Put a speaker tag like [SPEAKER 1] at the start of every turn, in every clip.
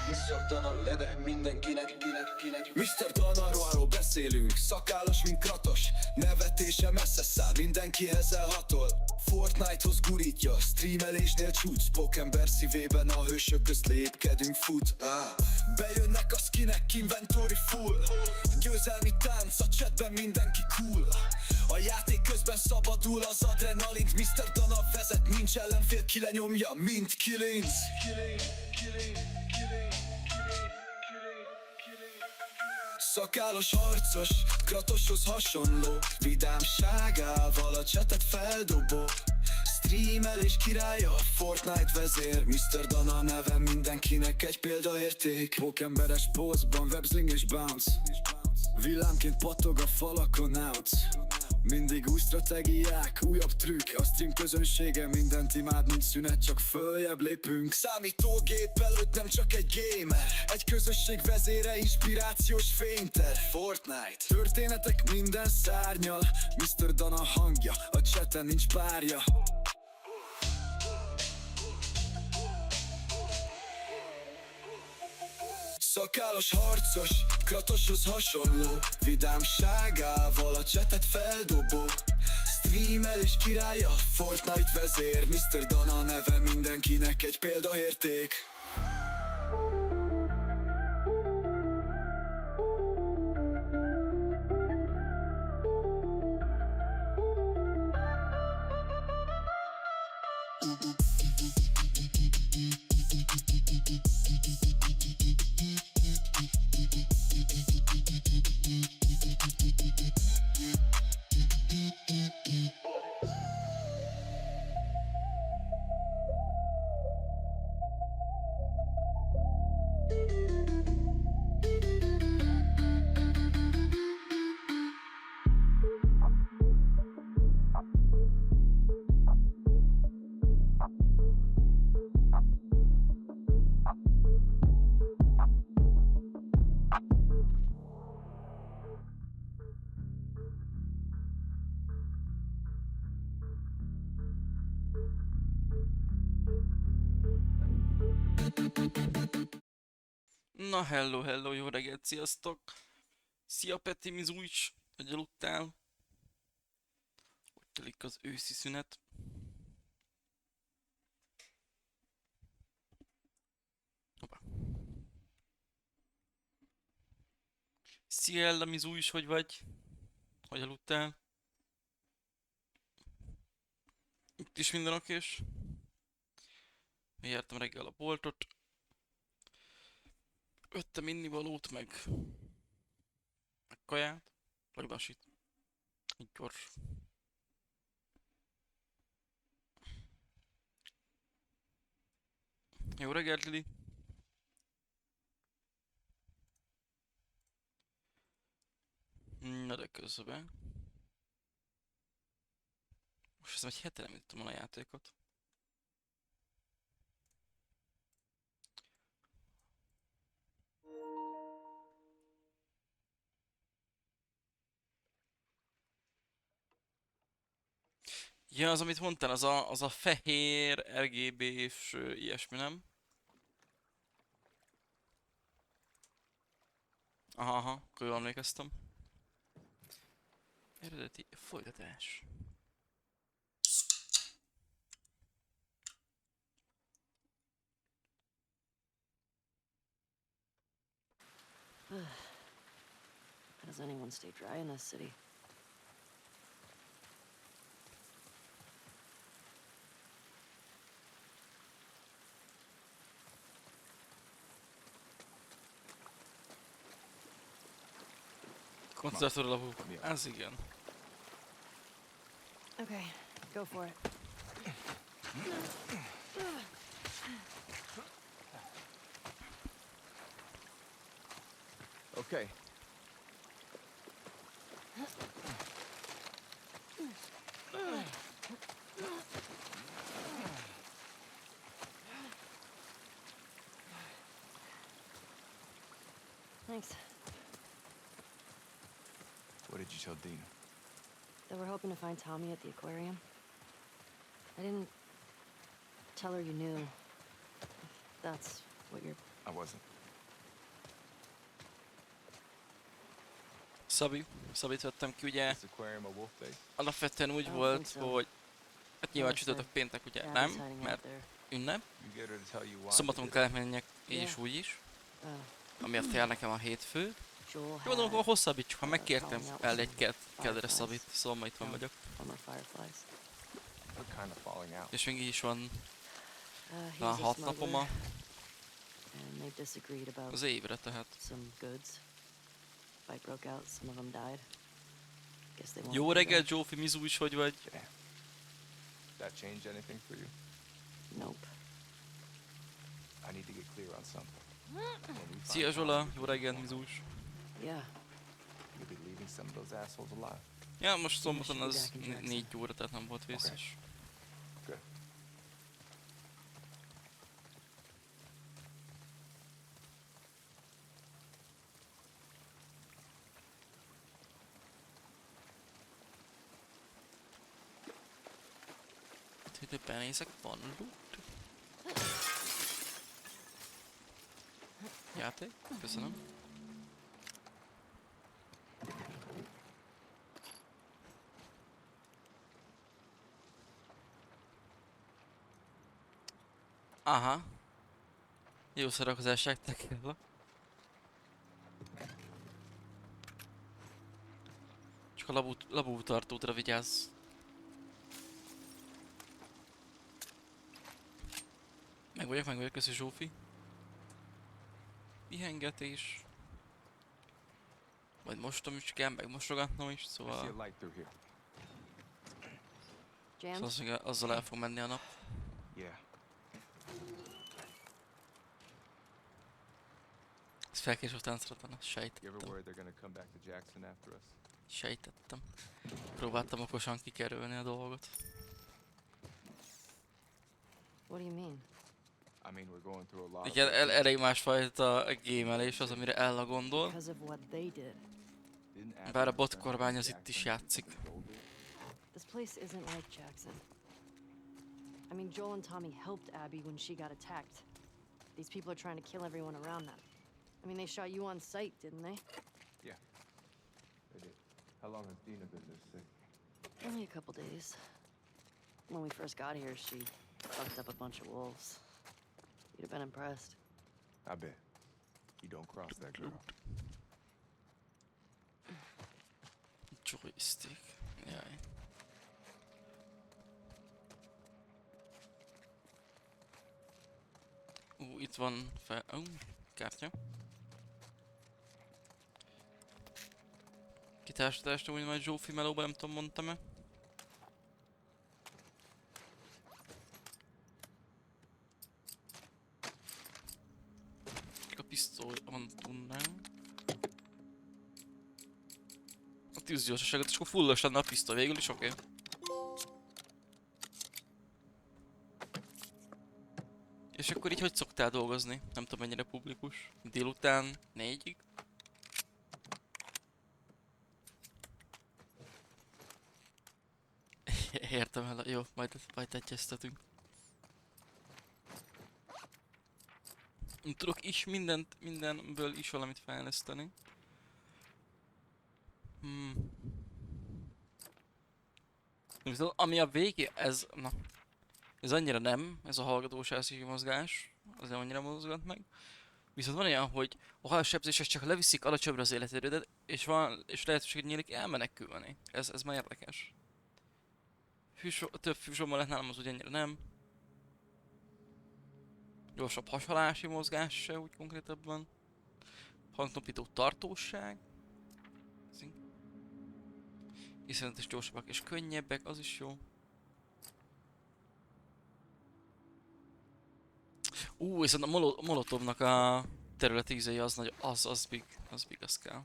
[SPEAKER 1] Mr. Dana leve mindenkinek,
[SPEAKER 2] Mr. Danaról beszélünk, szakállas mint Kratos. Nevetése messze száll, mindenkihez elhatol. Fortnite-hoz gurítja, streamelésnél csúcs. Pókember szívében a hősök közt lépkedünk, fut. Bejönnek a skinek, inventory full. Győzelmi tánc, a chatben mindenki cool. A játék közben szabadul az adrenalint. Mr. Dana vezet, nincs ellenfél, ki lenyomja, mint kilinc. Szakállas harcos, Kratoshoz hasonló. Vidámságával a csetet feldobó. Streamelés királya, Fortnite vezér. Mr. Dana neve mindenkinek egy példaérték. Pókemberes pózban, websling és bounce. Villámként pattog a falakon out. Mindig új stratégiák, újabb trükk. A stream közönsége mindent imád, mint szünet, csak följebb lépünk. Számítógép előtt nem csak egy gamer, egy közösség vezére, inspirációs fényter. Fortnite, történetek minden szárnyal. Mr. Dana hangja, a chaten nincs párja. Szakállas harcos, Kratoshoz hasonló. Vidámságával a csetet feldobó. Streamelés királya, Fortnite vezér. Mr. Dana neve mindenkinek egy példaérték.
[SPEAKER 3] Na hello, jó reggelt, sziasztok! Szia Peti, mi zújts, hogy aludtál? Hogy telik az őszi szünet? Hoppá. Szia Ella, mi zújts, hogy vagy? Hogy aludtál? Itt is minden okés. Jártam reggel a boltot. Vettem innivalót, meg kaját, vagy lassít. Így gyors. Jó reggelt, Lili! Na de közben. Most hiszem, egy hete nem jutottam a játékot. Ja, az amit mondtál, az a fehér, RGB-s ilyesmi, nem? Aha, akkor jól emlékeztem. Eredeti folytatás.
[SPEAKER 4] How does anyone stay dry in this city?
[SPEAKER 3] Koncentrálod alapú. Ez igen.
[SPEAKER 4] Okay, go for it.
[SPEAKER 5] Okay.
[SPEAKER 4] Thanks.
[SPEAKER 5] What did you tell Dean?
[SPEAKER 4] that we're hoping to find Tommy at the aquarium. I didn't tell her you knew. If that's what you're...
[SPEAKER 5] I wasn't.
[SPEAKER 3] Szabit vettem ki, ugye
[SPEAKER 5] This aquarium a wolf base?
[SPEAKER 3] alapvetően úgy
[SPEAKER 4] I don't
[SPEAKER 3] volt,
[SPEAKER 4] think so.
[SPEAKER 3] hogy hát nyilván
[SPEAKER 4] Unless
[SPEAKER 3] csütörtök péntek ugye
[SPEAKER 4] Abby's
[SPEAKER 3] nem,
[SPEAKER 4] hiding out
[SPEAKER 3] mert
[SPEAKER 4] there.
[SPEAKER 3] ünnep.
[SPEAKER 5] You get her to tell you why.
[SPEAKER 3] Szombaton
[SPEAKER 5] you did
[SPEAKER 3] kellett menjek így is
[SPEAKER 4] Yeah.
[SPEAKER 3] úgy is,
[SPEAKER 4] Uh,
[SPEAKER 3] amiatt jár nekem a hétfő.
[SPEAKER 4] Joel
[SPEAKER 3] Jó, gondolom,
[SPEAKER 4] had
[SPEAKER 3] akkor hosszabbítsuk, ha megkértem
[SPEAKER 4] calling out
[SPEAKER 3] el egy kedre
[SPEAKER 4] fireflies.
[SPEAKER 3] Szabit, szóval ma itt van
[SPEAKER 4] No.
[SPEAKER 3] vagyok.
[SPEAKER 4] former fireflies.
[SPEAKER 5] it. What kind of falling out?
[SPEAKER 3] És még így is van
[SPEAKER 4] He's
[SPEAKER 3] talán
[SPEAKER 4] a
[SPEAKER 3] 6 napom
[SPEAKER 4] smuggler, and they've disagreed about
[SPEAKER 3] az évre, tehát.
[SPEAKER 4] some goods. Fight broke out, some of them died. Guess they won't
[SPEAKER 3] Jó
[SPEAKER 4] be
[SPEAKER 3] reggel,
[SPEAKER 4] there.
[SPEAKER 3] Zsófi, Mizu is, hogy vagy?
[SPEAKER 5] Damn. That change anything for you?
[SPEAKER 4] Nope.
[SPEAKER 5] I need to get clear on something. When we find
[SPEAKER 3] Szia
[SPEAKER 5] Tommy,
[SPEAKER 3] Zsola,
[SPEAKER 5] we
[SPEAKER 3] jó
[SPEAKER 5] can
[SPEAKER 3] reggel,
[SPEAKER 5] move on.
[SPEAKER 3] Mizu is.
[SPEAKER 4] Yeah,
[SPEAKER 5] You'll be leaving some of those assholes alive.
[SPEAKER 3] Ja, most szombaton
[SPEAKER 4] should be
[SPEAKER 3] az
[SPEAKER 4] back in Jackson.
[SPEAKER 3] 4 óra, tehát nem volt vészes.
[SPEAKER 5] Good.
[SPEAKER 3] Hogy benézek, van loot? Játék? Köszönöm. Aha. Jó szórakozás nektek. Csak a labú tartótra vigyázz. Meg vagyok, köszi Zsófi. Pihengetés. Majd mostom is kell, meg mosogatnom is,
[SPEAKER 5] I see
[SPEAKER 3] szóval...
[SPEAKER 5] a light through here.
[SPEAKER 4] Jams?
[SPEAKER 3] Szóval azzal el fog menni a nap.
[SPEAKER 5] Yeah.
[SPEAKER 3] Ez felkéső táncra,
[SPEAKER 5] You ever
[SPEAKER 3] sejtettem.
[SPEAKER 5] worried they're gonna come back to Jackson after us?
[SPEAKER 3] Sejtettem. Próbáltam okosan kikerülni a dolgot.
[SPEAKER 4] What do you mean?
[SPEAKER 5] I mean, we're going through a lot of...
[SPEAKER 3] Igen, elég másfajta gémelés az, amire Ella gondol.
[SPEAKER 4] Because of what they did.
[SPEAKER 5] Didn't Abby
[SPEAKER 3] Bár a
[SPEAKER 5] return
[SPEAKER 3] bot
[SPEAKER 5] to
[SPEAKER 3] kormány az itt is
[SPEAKER 5] Jackson
[SPEAKER 3] játszik.
[SPEAKER 5] because Joel did?
[SPEAKER 4] This place isn't like Jackson. I mean, Joel and Tommy helped Abby when she got attacked. These people are trying to kill everyone around them. I mean, they shot you on sight, didn't they?
[SPEAKER 5] They did. How long has Dina been this sick?
[SPEAKER 4] Only a couple days. When we first got here, she fucked up a bunch of wolves. You'd have been impressed.
[SPEAKER 5] I bet. You don't cross that girl.
[SPEAKER 3] Joystick. Jaj. Itt van fel... kártya. Kitársadást úgy majd Zsófi melóba, nem tudom, mondtam-e. A pisztoly van tudnám. A tűzgyorsaságot, és akkor fullos lenne a pisztoly végül is, oké. És akkor így hogy szoktál dolgozni? Nem tudom mennyire publikus. Délután 4-ig? Értem el, jó, majd egyeztetünk. Tudok is mindenből is valamit fejleszteni. Viszont ami a végé, ez, na, ez annyira nem, ez a hallgatós elszívű mozgás, az nem annyira mozgat meg. Viszont van olyan, hogy a halálsebzések csak leviszik alacsonyabbra az életerődet, és lehetőség nyílik elmenekülni. Ez már érdekes. Több fűzsommal lehet nálam, az ugye ennyire nem. Gyorsabb hasonlási mozgás se úgy konkrétabban. Hangtompító tartóság. Iszonyatos gyorsabbak és könnyebbek, az is jó. Viszont a Molotovnak a területi ízei az nagy, az big, az kell.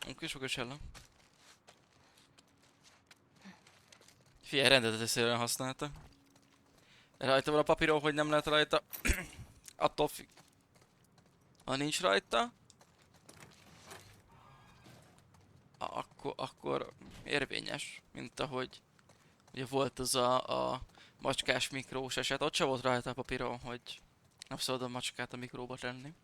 [SPEAKER 3] Oké, sok esellem. Figyelj, rendetetőszerűen használta. Rajta van a papíron, hogy nem lehet rajta. Attól függ. Ha nincs rajta, akkor akkor érvényes, mint ahogy ugye volt az a macskás mikrós eset, ott se volt rajta a papíron, hogy nem szabad a macskát a mikróba tenni.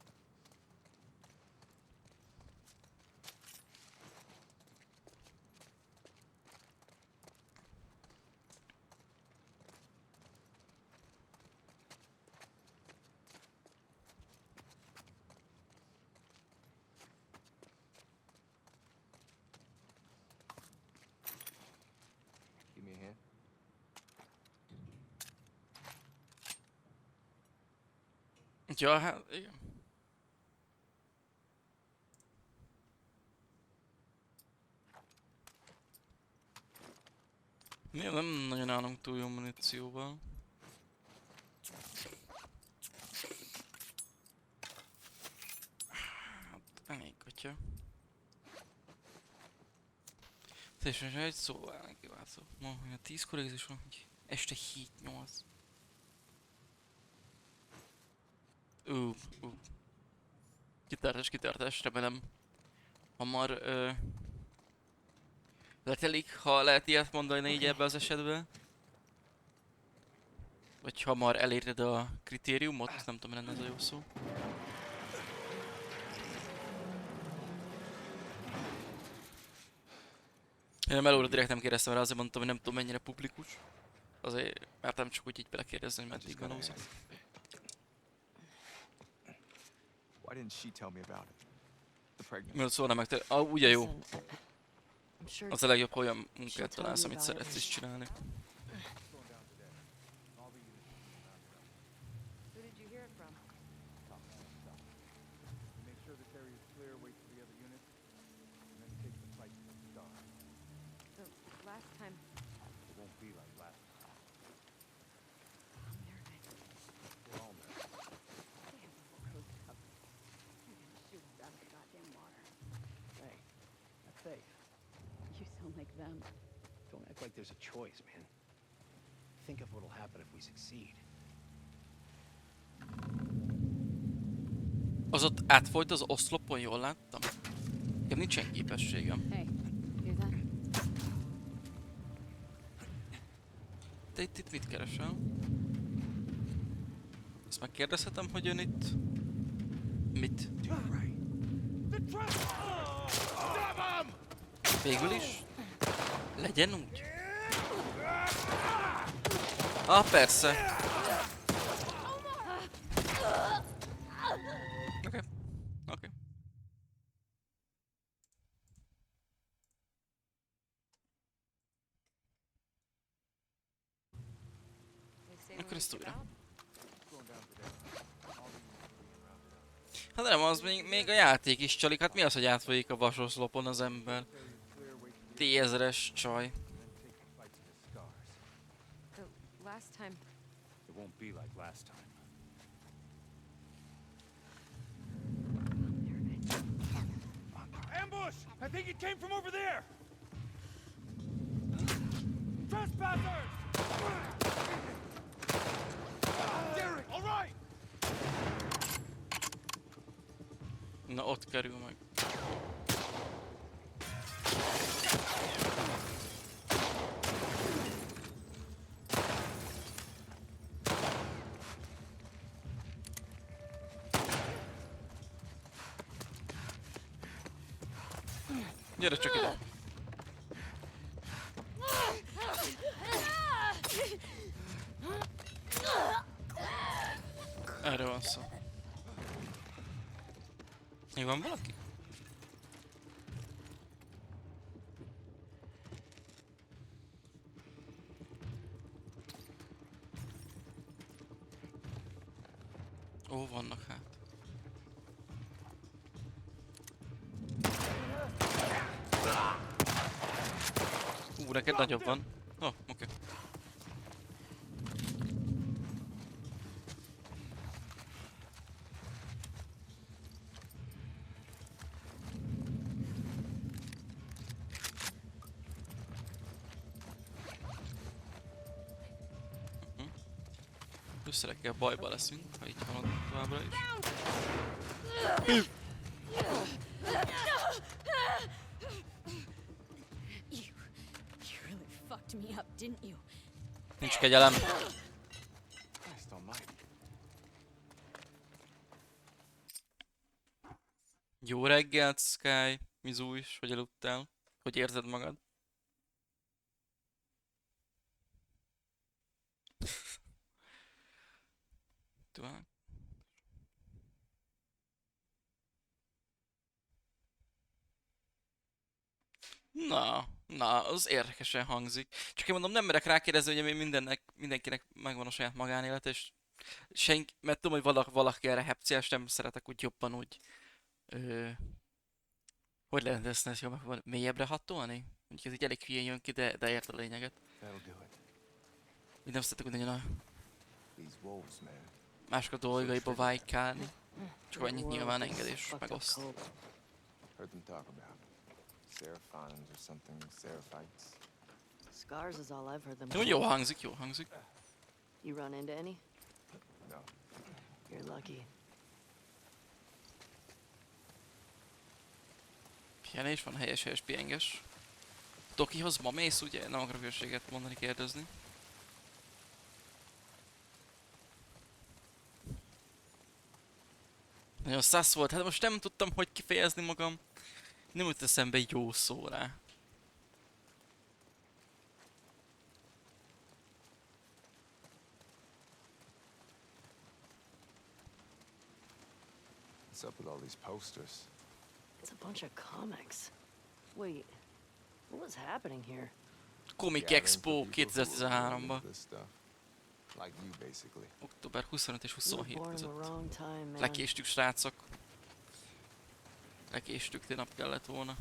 [SPEAKER 5] Give me a hand.
[SPEAKER 3] Ja, hát igen. Mi nem nagyon állunk túl jó munícióval. Hát elég kutya. Teljesen egy szóval neki változó. Ma, hogy a 10-kor is van, hogy este 7-8. Kitartás, remélem hamar letelik, ha lehet ilyet mondani így ebbe az esetben. Vagy hamar eléred a kritériumot, nem tudom, lenne ez a jó szó. Én a melóra direkt nem kérdeztem rá, azért mondtam, hogy nem tudom mennyire publikus. Azért mertem csak úgy így belekérdezni, hogy meddig melózom.
[SPEAKER 5] Why didn't she tell me about it? The pregnancy.
[SPEAKER 3] Mielőtt szólna meg te... ugye jó.
[SPEAKER 4] Listen, I'm sure
[SPEAKER 3] Az a legjobb, hogy olyan munkát találsz, amit szeretsz is csinálni.
[SPEAKER 4] Who did you hear it from?
[SPEAKER 5] Make sure this area is clear, wait for the other units, and then take the fight to the start.
[SPEAKER 4] The last time.
[SPEAKER 5] It won't be like last time.
[SPEAKER 4] I'm nervous.
[SPEAKER 5] We're all nervous. Hey, that's safe.
[SPEAKER 6] You sound like them.
[SPEAKER 7] Don't act like there's a choice, man. Think of what'll happen if we succeed.
[SPEAKER 3] Az ott átfolyt az oszlopon, jól láttam? Nekem nincsen képességem.
[SPEAKER 4] Hey, hear that?
[SPEAKER 3] Te itt mit keresel? Ezt megkérdezhetem, hogy ön itt... Mit? Végül is? Legyen úgy? Ah, persze. Oké. Oké.
[SPEAKER 4] They say
[SPEAKER 3] Akkor
[SPEAKER 4] when
[SPEAKER 3] ezt
[SPEAKER 4] we get
[SPEAKER 3] újra.
[SPEAKER 4] out,
[SPEAKER 3] Hát nem, az még a játék is csalik, hát mi az, hogy átfolyik a vasoszlopon az ember? T-1000-es csaj.
[SPEAKER 4] the last time.
[SPEAKER 5] It won't be like last time.
[SPEAKER 8] Ambush! I think it came from over there! Trespassers! Derek! All right!
[SPEAKER 3] Na ott kerül meg. Gyere csak ide. Erre van szó. Még van valaki? Ó, vannak hát. Neked nagyobb van. Ó, oké. Összerekkel bajba leszünk, ha így haladunk továbbra is.
[SPEAKER 6] fucked me up, didn't you?
[SPEAKER 3] Nincs kegyelem.
[SPEAKER 5] Christ almighty.
[SPEAKER 3] Jó reggelt, Sky. Mizu is, hogy aludtál. Hogy érzed magad? Tudod? Na, az érdekesen hangzik. Csak én mondom, nem merek rákérdezni, hogy mindenkinek megvan a saját magánélete, és mert tudom, hogy valaki erre hepciás, nem szeretek úgy jobban úgy... hogy lehetne ezt jobban mélyebbre hatolni? Mondjuk ez így elég hülyén jön ki, de érted a lényeget.
[SPEAKER 5] That'll do it.
[SPEAKER 3] Így nem szeretek úgy nagyon a
[SPEAKER 5] These wolves, man.
[SPEAKER 3] mások a dolgaiba vájkálni. Csak annyit nyilván engedés, meg azt.
[SPEAKER 5] Heard them talk about Seraphons or something, Seraphites.
[SPEAKER 4] Scars is all I've heard them.
[SPEAKER 3] Jó hangzik, jó hangzik.
[SPEAKER 4] You run into any?
[SPEAKER 5] No.
[SPEAKER 4] You're lucky.
[SPEAKER 3] Pihenés van, helyes pihenges. Tokihoz ma mész, ugye? Nem akarok hülyeséget mondani, kérdezni. Nagyon szász volt, hát most nem tudtam, hogy kifejezni magam. Nem jut eszembe jó szó rá.
[SPEAKER 5] What's up with all these posters?
[SPEAKER 4] It's a bunch of comics. Wait, what was happening here?
[SPEAKER 3] Comic
[SPEAKER 5] Gathering
[SPEAKER 3] Expo
[SPEAKER 5] for people who are really
[SPEAKER 3] 2013-ban.
[SPEAKER 5] into this stuff. Like you, basically.
[SPEAKER 3] Október 25 és
[SPEAKER 4] You were
[SPEAKER 3] 27
[SPEAKER 4] born in the
[SPEAKER 3] között.
[SPEAKER 4] wrong time, man.
[SPEAKER 3] Lekéstük, srácok. Lekéstük, nap kellett volna.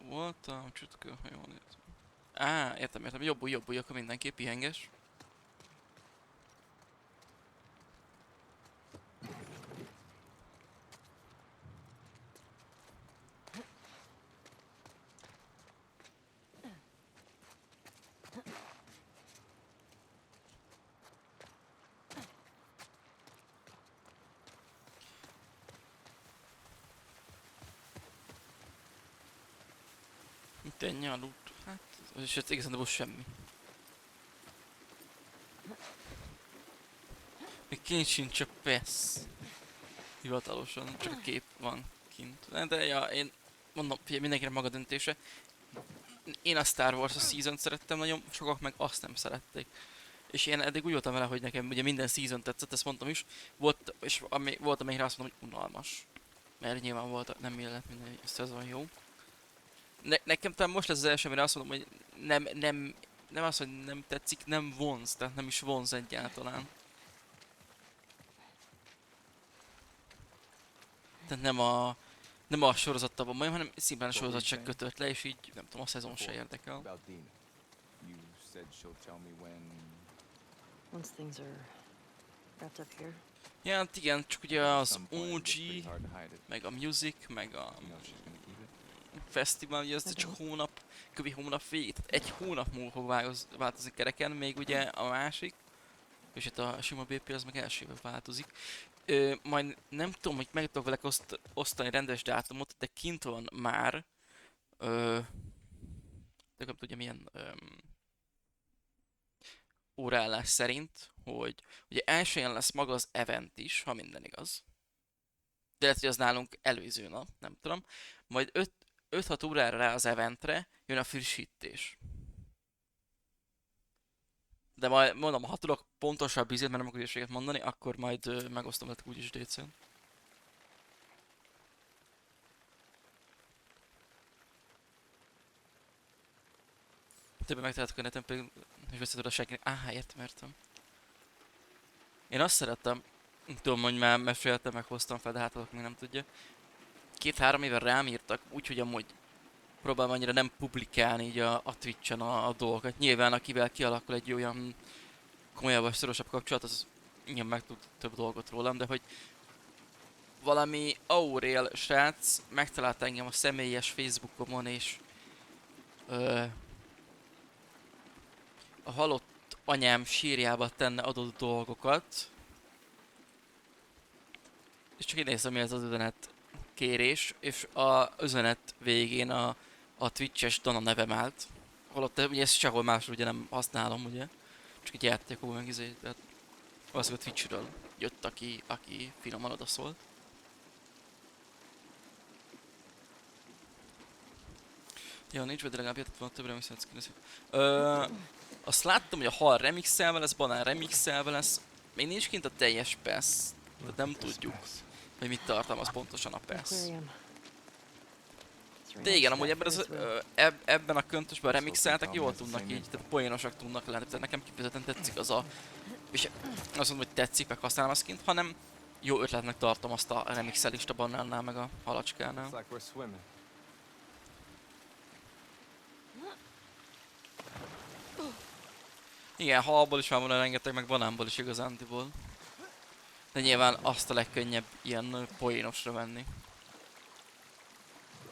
[SPEAKER 3] Volt a csütkő, ha jól nézem. Értem. Jobb, akkor mindenképp pihenges. Itt ennyi a loot. Hát, és ez igazán semmi. Még kint sincs a PES. Hivatalosan, csak a kép van kint. De ja, én mondom, figyelj, mindenkinek maga döntése. Én a Star Wars a season szerettem nagyon, sokak meg azt nem szerették. És én eddig úgy voltam vele, hogy nekem ugye minden season tetszett, ezt mondtam is. Volt, amelyikre azt mondom, hogy unalmas. Mert nyilván volt, nem illett minden szezon jó. Nekem talán most lesz az első, amire azt mondom, hogy nem az, hogy nem tetszik, nem vonz, tehát nem is vonz egyáltalán. Tehát nem a sorozatban majd, hanem szimplán a sorozat se kötött le, és így nem tudom, a szezon se érdekel.
[SPEAKER 5] About Dina. You said she'll tell me when...
[SPEAKER 4] Once things are wrapped up here.
[SPEAKER 3] Ja, hát igen, csak ugye az
[SPEAKER 5] Some point, it
[SPEAKER 3] OG,
[SPEAKER 5] gets pretty hard to hide it.
[SPEAKER 3] meg a music, meg a
[SPEAKER 5] You know she's gonna keep it?
[SPEAKER 3] fesztivál, ugye ez csak kövi hónap végig, tehát egy hónap múlva fog változni kereken, még ugye a másik, és itt a sima BP az meg első évben változik. Majd nem tudom, hogy meg tudok vele osztani rendes dátumot, de kint van már, de nem tudja milyen órállás szerint, hogy ugye elsőjén lesz maga az event is, ha minden igaz. De lehet, hogy az nálunk előző nap, nem tudom. Majd 5-6 órára rá az eventre jön a frissítés. De majd mondom, ha tudok pontosabb izét, mert nem akarok hülyeséget mondani, akkor majd megosztom veletek úgyis DC-n. Többen megtaláltak a neten, pedig és veszetőd a senkinek. Értem. Én azt szerettem, tudom, hogy már meséltem, meg hoztam fel, de hát azok még nem tudja. 2-3 éve rám írtak, úgyhogy amúgy próbálom annyira nem publikálni így a Twitch-en a dolgokat. Nyilván akivel kialakul egy olyan komolyabb vagy szorosabb kapcsolat, az igen megtud több dolgot rólam, de hogy valami Aurél srác megtalálta engem a személyes Facebookomon, és a halott anyám sírjába tenne adott dolgokat. és csak így néztem, mi ez az üzenet kérés, és a üzenet végén a Twitch-es Dana nevem állt. Holott ugye ezt sehol máshol ugye nem használom, ugye. Csak egy játékból meg izé, tehát valószínűleg a Twitch-ről jött, aki finoman odaszólt. Ja, nincs, de legalább jött volna több remixelt skin. Azt láttam, hogy a hal remixelve lesz, banán remixelve lesz. Még nincs kint a teljes PES, tehát nem tudjuk, hogy mit tartalmaz pontosan a PES.
[SPEAKER 4] Aquarium. It's right
[SPEAKER 3] De igen,
[SPEAKER 4] next to
[SPEAKER 3] amúgy
[SPEAKER 4] that
[SPEAKER 3] ebben,
[SPEAKER 4] Ferris
[SPEAKER 3] ebben a köntösben remixeltek, jól tudnak így, tehát poénosak tudnak lenni. Tehát nekem kifejezetten tetszik az a... És azt mondom, hogy tetszik, meg használom a skint, hanem jó ötletnek tartom azt a remixelést a banánnál, meg a halacskánál.
[SPEAKER 5] Looks like we're swimming.
[SPEAKER 3] Igen, halból is már van rengeteg, meg banánból is igazándiból. De nyilván azt a legkönnyebb ilyen poénosra venni.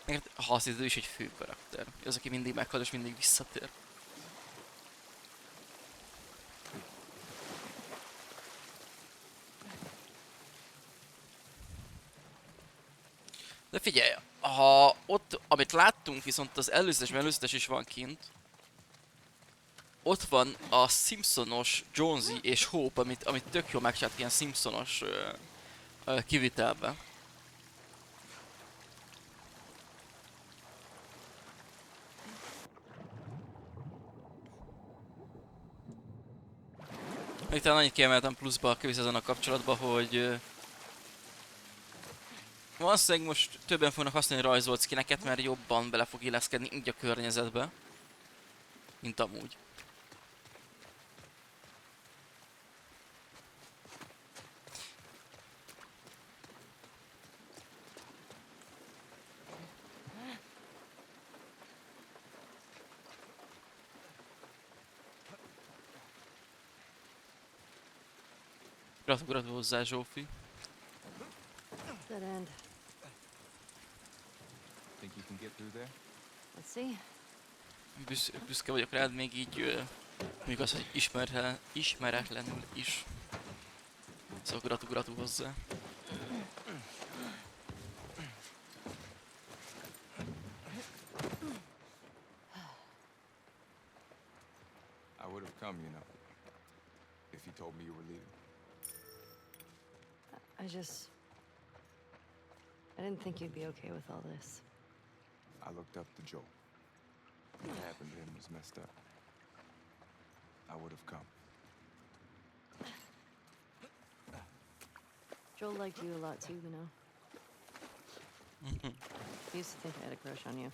[SPEAKER 3] Meg ha azt hiszed, ő is egy fő karakter. Az, aki mindig meghal és mindig visszatér. De figyelj, ha ott, amit láttunk, viszont az előzetes is van kint. Ott van a Simpsonos Jonesy és Hope, amit tök jól megcsinált ilyen Simpsonos kivitelbe. Még talán annyit kiemeltem pluszba a a kapcsolatban, hogy valószínűleg most többen fognak használni rajzolt skineket, mert jobban bele fog illeszkedni így a környezetbe, mint amúgy. Gratulálok hozzá, Zsófi.
[SPEAKER 4] Dead end.
[SPEAKER 5] Think you can get through there?
[SPEAKER 4] Let's see.
[SPEAKER 3] Büszke vagyok rád, még így mondjuk az, hogy ismeretlenül is. Szóval gratu hozzá.
[SPEAKER 5] I would have come, you know, if you told me you were leaving.
[SPEAKER 4] I didn't think you'd be okay with all this.
[SPEAKER 5] I looked up to Joel. What happened to him was messed up. I would have come.
[SPEAKER 4] Joel liked you a lot too, you know. He used to think I had a crush on you.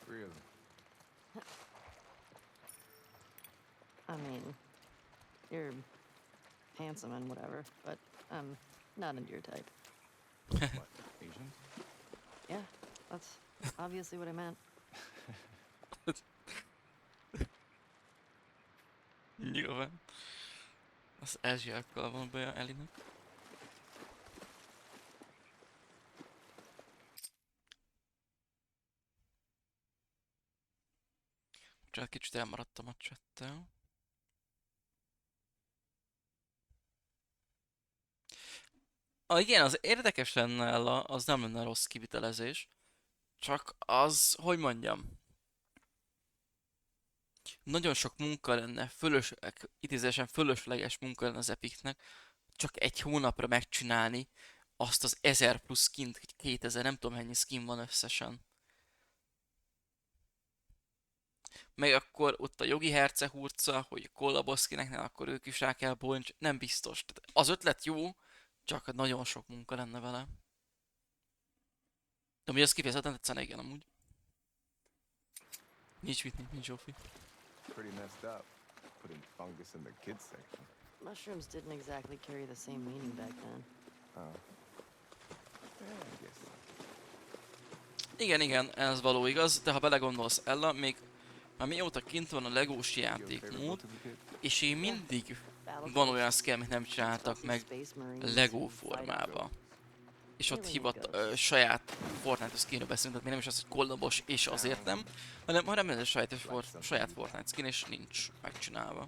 [SPEAKER 5] Really?
[SPEAKER 4] I mean, you're handsome and whatever, but I'm not into your type.
[SPEAKER 5] What, Asian?
[SPEAKER 4] Yeah, that's obviously what I meant.
[SPEAKER 3] Nyilván. Az ázsiákkal van baja Elinek. Csak kicsit elmaradtam a chattel. Igen, az érdekes lenne, az nem lenne rossz kivitelezés. Csak az, hogy mondjam. Nagyon sok munka lenne, idézősen fölösleges munka lenne az Epicnek, csak egy hónapra megcsinálni azt az 1000 plusz skint, 2000, nem tudom mennyi skin van összesen. Meg akkor ott a jogi hercehurca, hogy kollaboszkineknél akkor ők is rá kell bolni, nem biztos. Tehát az ötlet jó, csak nagyon sok munka lenne vele. De mi az kifejezetten tetszene, igen, amúgy. Nincs mit, nincs Zsófi.
[SPEAKER 5] Pretty messed up. Putting fungus in the kids section.
[SPEAKER 4] Mushrooms didn't exactly carry the same meaning back then.
[SPEAKER 5] Oh. Yeah, I guess so.
[SPEAKER 3] Igen, ez való igaz, de ha belegondolsz, Ella, még már mióta kint van a legós
[SPEAKER 5] Your favorite
[SPEAKER 3] játékmód,
[SPEAKER 5] to the kids?
[SPEAKER 3] és én mindig
[SPEAKER 4] Battlefield,
[SPEAKER 3] van olyan skill, amit nem csináltak meg
[SPEAKER 4] Space Marines,
[SPEAKER 3] Lego
[SPEAKER 4] fighting
[SPEAKER 3] formába. És ott
[SPEAKER 4] Tényleg igaz.
[SPEAKER 3] saját Fortnite skinről beszélünk, tehát még nem is az, hogy kollabos és azért nem, hanem ez a saját Fortnite skin és nincs megcsinálva.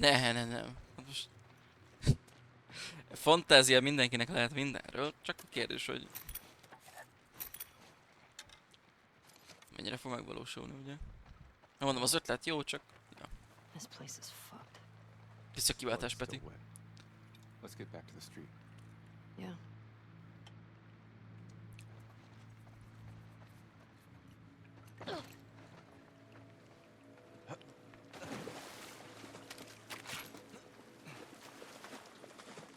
[SPEAKER 3] Ne. Hát most... Fantázia mindenkinek lehet mindenről, csak a kérdés, hogy... mennyire fog megvalósulni, ugye? Na mondom, az ötlet jó, csak... Ja.
[SPEAKER 4] This place is fucked.
[SPEAKER 3] Vissza
[SPEAKER 5] Well,
[SPEAKER 3] kiváltás,
[SPEAKER 5] it's
[SPEAKER 3] Peti.
[SPEAKER 5] still wet. Let's get back to the street.
[SPEAKER 4] Yeah.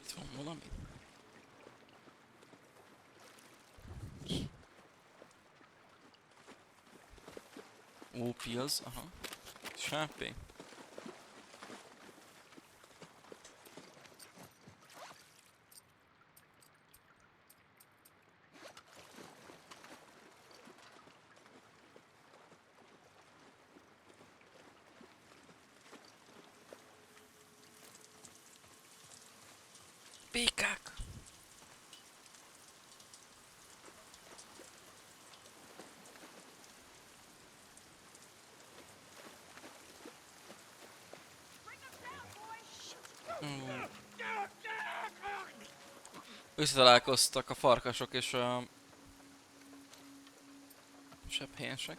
[SPEAKER 3] Itt van valami. Ó, pills, aha. Sápé. Békák! Összetalálkoztak a farkasok és a sebbhéjensek.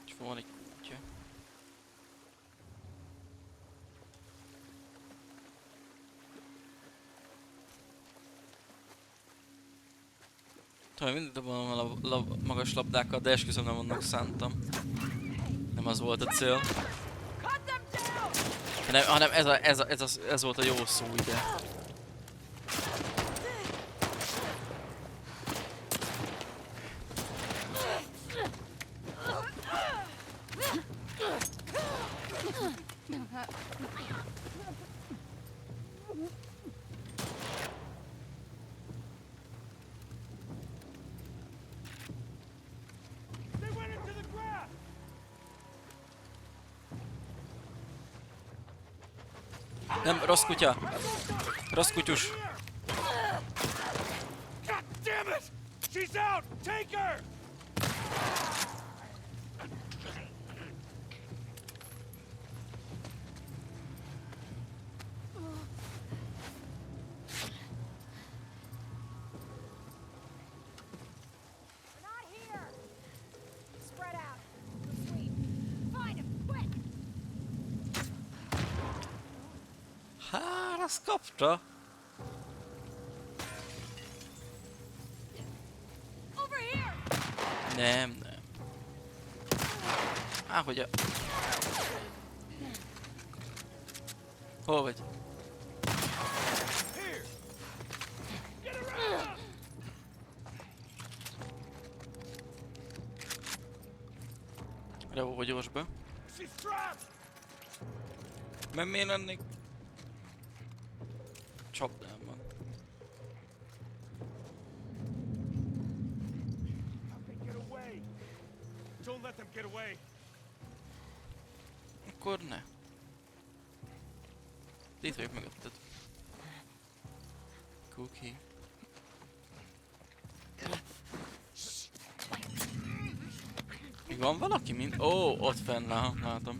[SPEAKER 3] És van egy kutya. Tudom, mindig dobom a magas labdákat, de esküszöm nem vannak szántam. Nem az volt a cél. Hanem ez volt a jó szó ide.
[SPEAKER 8] They went into the grass!
[SPEAKER 3] Nem, rossz kutya! Rossz kutyus!
[SPEAKER 8] God damn it! She's out! Take her!
[SPEAKER 9] We're not here! Spread out. Sweet. Find him, quick!
[SPEAKER 3] Hát, azt kapta!
[SPEAKER 9] Over here!
[SPEAKER 3] Nem. Hogy a... Hol vagy?
[SPEAKER 8] Here! Get around!
[SPEAKER 3] Reó, gyors be.
[SPEAKER 8] She's trapped!
[SPEAKER 3] Mert miért lennék? Csapdában.
[SPEAKER 8] How they get away? Don't let them get away.
[SPEAKER 3] Akkor ne. Itt vagyok mögötted. Cookie. Még van valaki? Ó, ott fenn, aha, látom.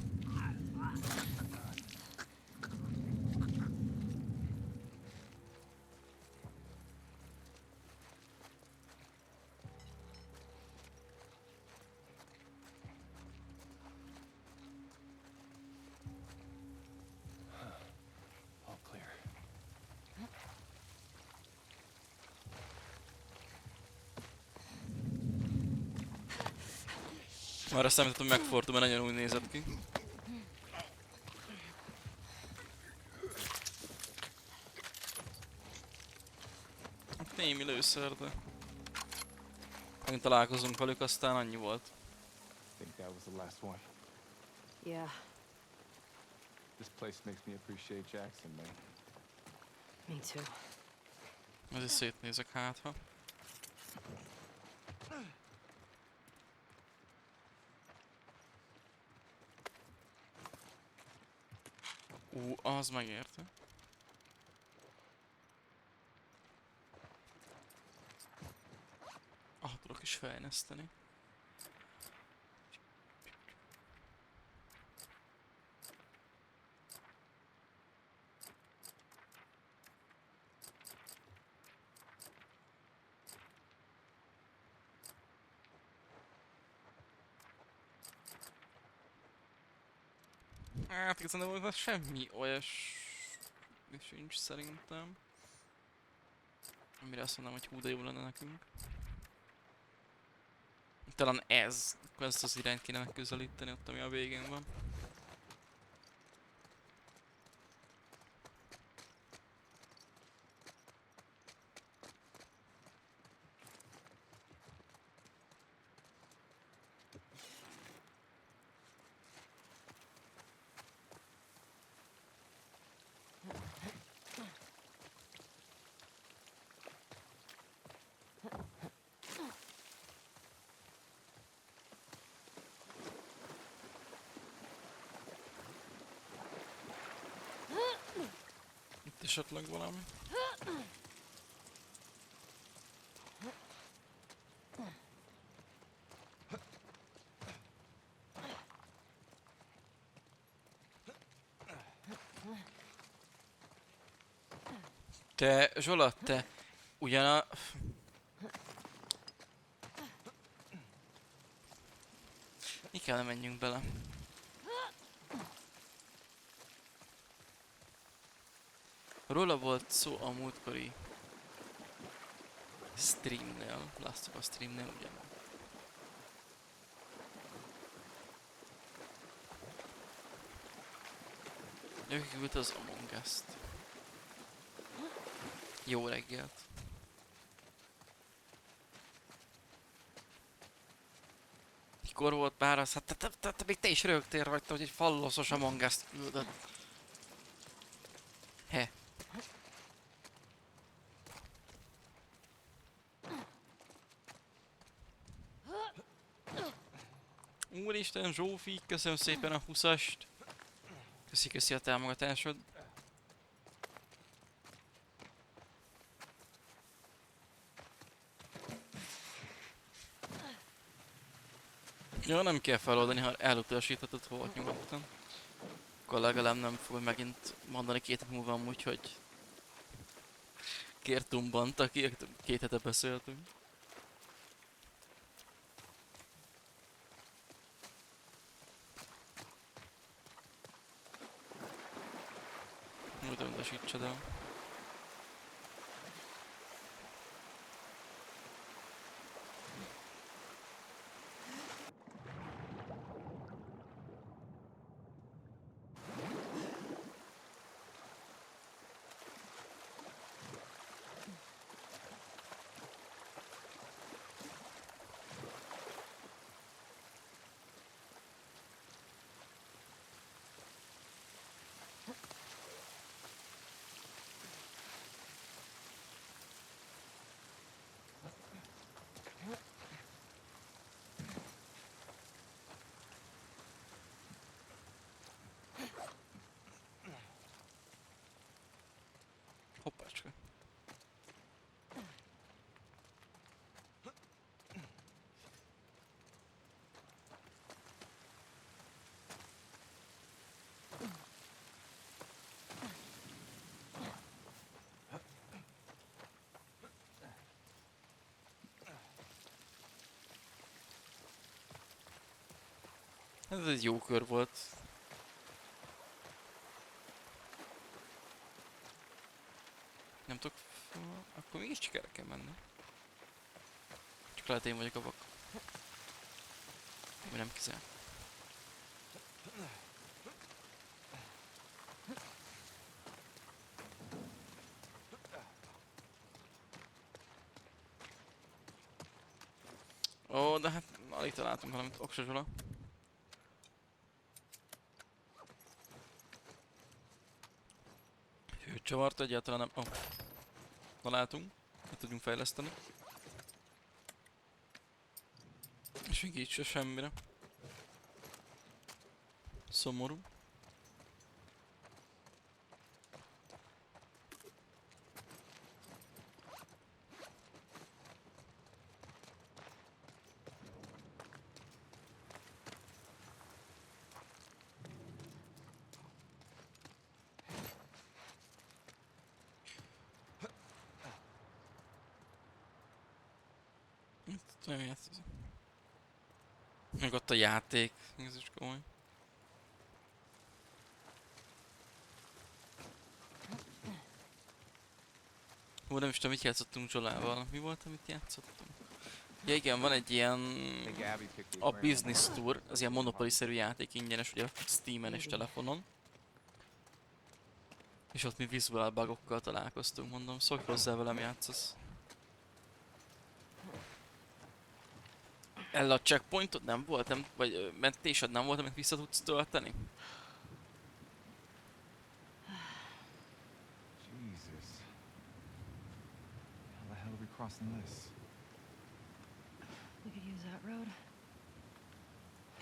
[SPEAKER 5] All clear.
[SPEAKER 3] Már azt számítottam, megfordul, mert nagyon úgy nézett ki. Hát némi lőszer, de... Megint találkozunk velük, aztán annyi volt.
[SPEAKER 5] I think that was the last one.
[SPEAKER 4] Yeah,
[SPEAKER 5] This place makes me appreciate Jackson, man.
[SPEAKER 4] me too.
[SPEAKER 3] Ezért szétnézek hátha. Az megérte. fejleszteni. Hát igazából ez semmi olyas sincs szerintem. Amire azt mondom, hogy hú de jó lenne nekünk. Talán ez, akkor ezt az irányt kéne megközelíteni ott, ami a végén van. Itt esetleg valami. Te, Zsola, te ugyan a... Mi kell menjünk bele? Róla volt szó a múltkori streamnél, Last of Us streamnél ugyan. Ő küldte az Among Us-t. Jó reggelt. Mikor volt már az? Hát te még te is rögtél rajta, hogy egy falloszos Among Us-t küldött. He. Úristen, Zsófi, köszönöm szépen a 20-ast. Köszi a támogatásod. Ja, nem kell feloldani, ha elutasíthatod volt nyugodtan. Akkor legalább nem fog megint mondani 2 hét múlva amúgy, hogy kértumban, 2 hete beszéltünk. Úgy utasítsad el. Hoppácska. Ez egy jó kör volt. Nem tudok... Akkor mégiscsak erre kell menni. Csak lehet én vagyok a vak. Vagy nem kizárt. Ó, de hát alig találtunk valamit, Oksa Zsola. Hőcsavart egyáltalán nem... Oh. Találtunk, hogy tudjunk fejleszteni. És még így se semmire. Szomorú. Meg ott a játék, ez is komoly. Hú, nem is tudom, mit játszottunk Zsolával. Mi volt, amit játszottunk? Ja igen, van egy ilyen...
[SPEAKER 5] I think Abby picked the
[SPEAKER 3] A
[SPEAKER 5] aquarium.
[SPEAKER 3] Business Tour, az ilyen Monopoly-szerű játék ingyenes, ugye Steamen és telefonon. És ott mi visual bugokkal találkoztunk, mondom, szokj hozzá velem játszasz. Ella a checkpointod nem volt, nem, vagy mentésed nem volt, amit vissza tudsz tölteni?
[SPEAKER 5] Jesus. How the hell are we crossing this?
[SPEAKER 4] We could use that road.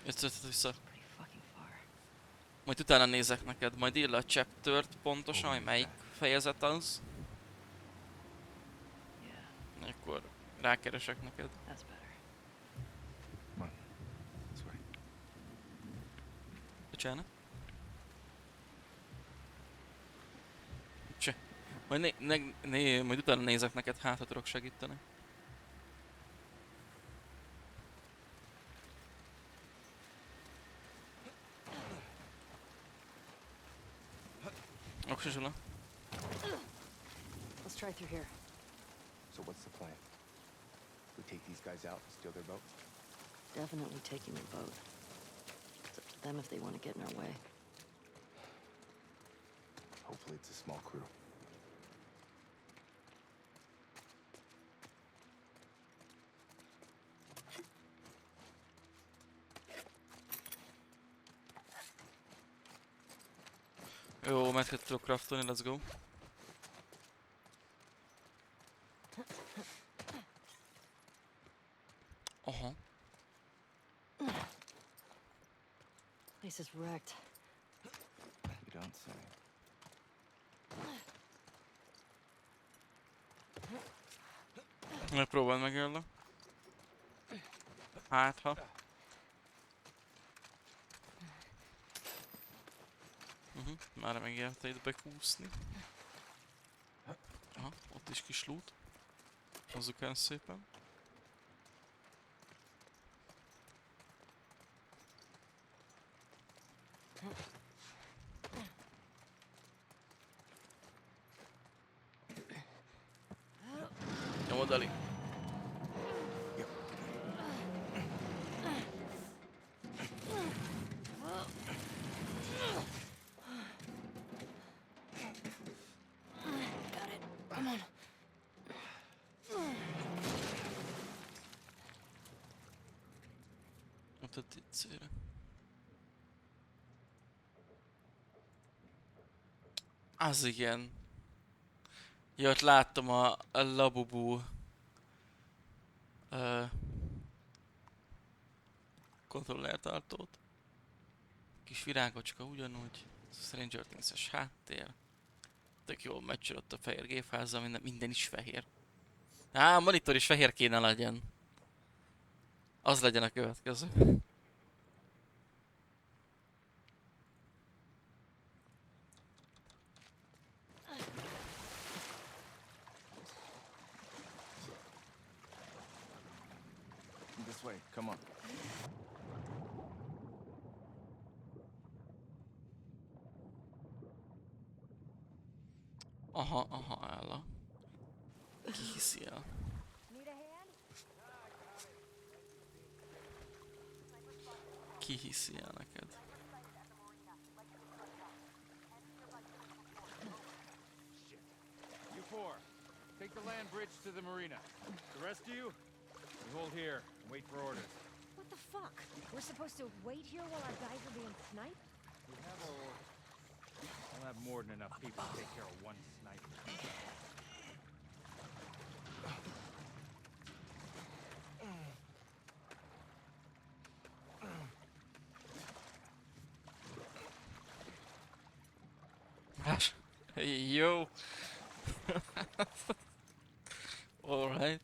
[SPEAKER 3] Jössz vissza.
[SPEAKER 4] Pretty fucking far.
[SPEAKER 3] Majd utána nézek neked, majd írd le a chaptert pontosan, hogy melyik fejezet az.
[SPEAKER 4] Yeah,
[SPEAKER 3] Akkor rákeresek neked.
[SPEAKER 4] that's better.
[SPEAKER 5] Come on. This way.
[SPEAKER 3] Bocsánat. Cseh. Majd, majd utána nézek neked, hát ha tudok segíteni. Oké, Zsola.
[SPEAKER 4] Let's try through here.
[SPEAKER 7] So what's the plan? We take these guys out and steal their boat?
[SPEAKER 4] Definitely taking their boat. It's up to them if they want to get in our way.
[SPEAKER 5] Hopefully it's a small crew.
[SPEAKER 3] Jó, meg tudok craftolni, let's go. Aha.
[SPEAKER 4] Place is wrecked.
[SPEAKER 5] You don't say.
[SPEAKER 3] Megpróbáld meg, Ella. Hát ha. Már megérte itt bekúszni. Aha, ott is kis loot. Hozzuk el szépen. Nyomod, Ali.
[SPEAKER 4] Got it. Come on.
[SPEAKER 3] Ott a ticére. Az igen. Ja, ott láttam a Labubu kontrollertartót. Kis virágocska ugyanúgy. Stranger Things-es háttér. Tök jól meccsel ott a fehér gépházzal, minden is fehér. Á, a monitor is fehér kéne legyen. Az legyen a következő.
[SPEAKER 5] This way. Come on.
[SPEAKER 3] Aha, Ella. Ki hiszi el?
[SPEAKER 9] Need a hand?
[SPEAKER 3] Ki hiszi el neked?
[SPEAKER 8] You four, take the land bridge to the marina. The rest of you, we hold here and wait for orders.
[SPEAKER 9] What the fuck? We're supposed to wait here while our guys are being sniped?
[SPEAKER 8] We have our orders. I'll have more than enough people to take care of one sniper.
[SPEAKER 3] Más. Jó. Alright.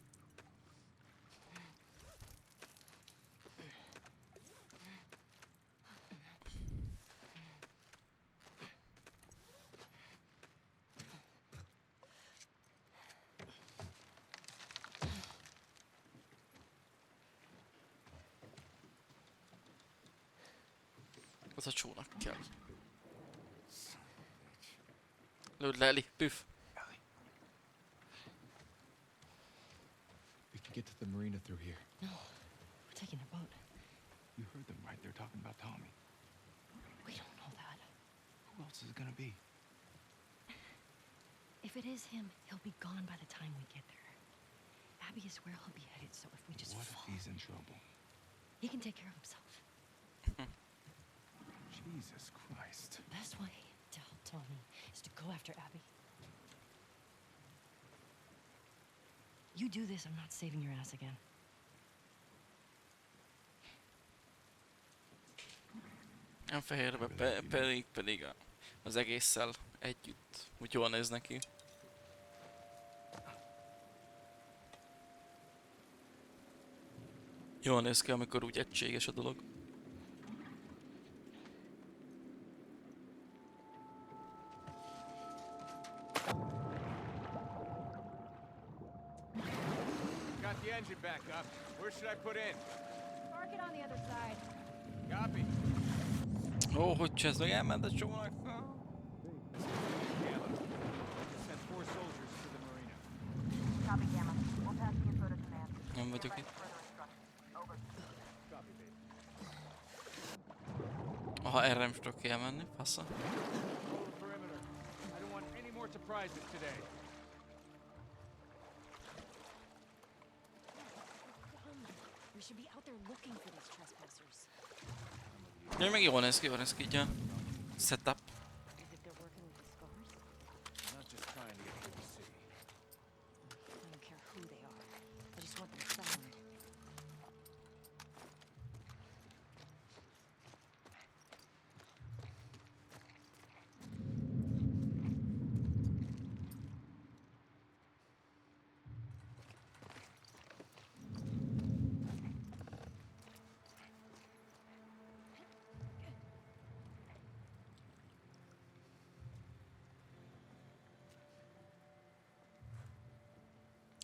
[SPEAKER 3] Az a csónak kell. Lőd le, Eli, püff.
[SPEAKER 5] We can get to the marina through here.
[SPEAKER 4] No, we're taking a boat.
[SPEAKER 5] You heard them right. They're talking about Tommy.
[SPEAKER 4] We don't know that.
[SPEAKER 5] Who else is it gonna be?
[SPEAKER 4] If it is him, he'll be gone by the time we get there. Abby is where he'll be headed, so if we just
[SPEAKER 5] What if
[SPEAKER 4] follow,
[SPEAKER 5] he's in trouble?
[SPEAKER 4] he can take care of himself.
[SPEAKER 5] Jesus Christ.
[SPEAKER 4] The best way to help Tommy is to go after Abby. You do this, I'm not saving your ass again.
[SPEAKER 3] Nem fehérbe, pedig az egésszel együtt. Úgy jól néz neki. Jól néz ki, amikor úgy egységes a dolog.
[SPEAKER 8] Got the engine back up. Where should I put in?
[SPEAKER 9] Park it on the other side.
[SPEAKER 8] Copy.
[SPEAKER 3] Ó, hogy ez meg elment a csónak?
[SPEAKER 8] Gamma. Send 4 soldiers to the marina.
[SPEAKER 9] Copy, Gamma. We'll pass the info to command.
[SPEAKER 3] Nem vagyok itt.
[SPEAKER 9] Further instructions. Over.
[SPEAKER 8] Copy, baby.
[SPEAKER 3] Aha, erre nem is tudok elmenni, passza.
[SPEAKER 8] Hold the perimeter. I don't want any more surprises today.
[SPEAKER 4] We should be out there looking for these trespassers.
[SPEAKER 3] Ja, meg jól néz ki így a setup.
[SPEAKER 4] You think they're working with the scars?
[SPEAKER 8] I'm not just trying to get through the city.
[SPEAKER 4] I don't care who they are. I just want them found.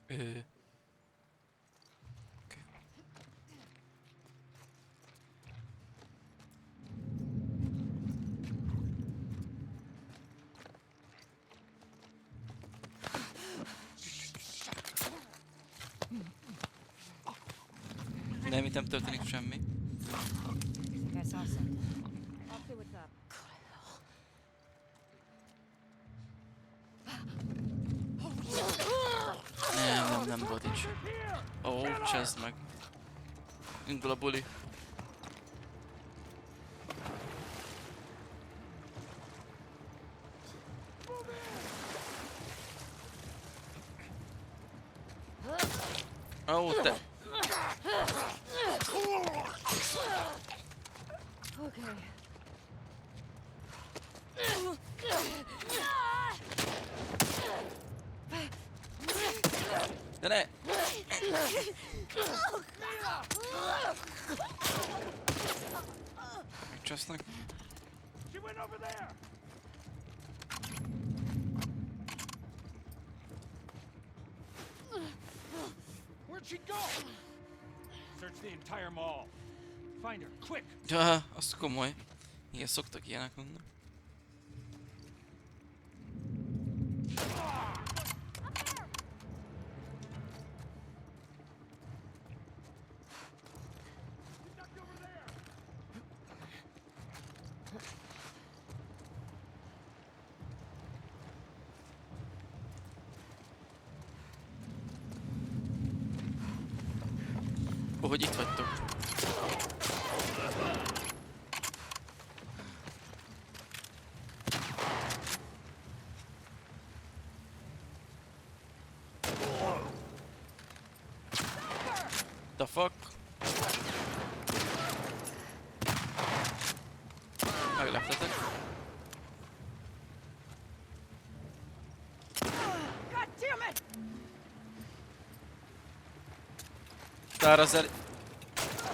[SPEAKER 3] Oké. Nem, itt nem történik semmi.
[SPEAKER 9] Think I saw something. I'll see what's up.
[SPEAKER 3] Nem volt itt sem. Ó, cseszd meg. Indul a buli. Ó, te...
[SPEAKER 4] Okay.
[SPEAKER 3] De ne! Megcsesznek.
[SPEAKER 8] She went over there! Where'd she go? Search the entire mall. Find her, quick!
[SPEAKER 3] Ja, az komoly. Igen, szoktak ilyenek mondani. Ó, hogy itt vagytok. The fuck? Megleptetek.
[SPEAKER 9] God damn it!
[SPEAKER 3] Tár az el...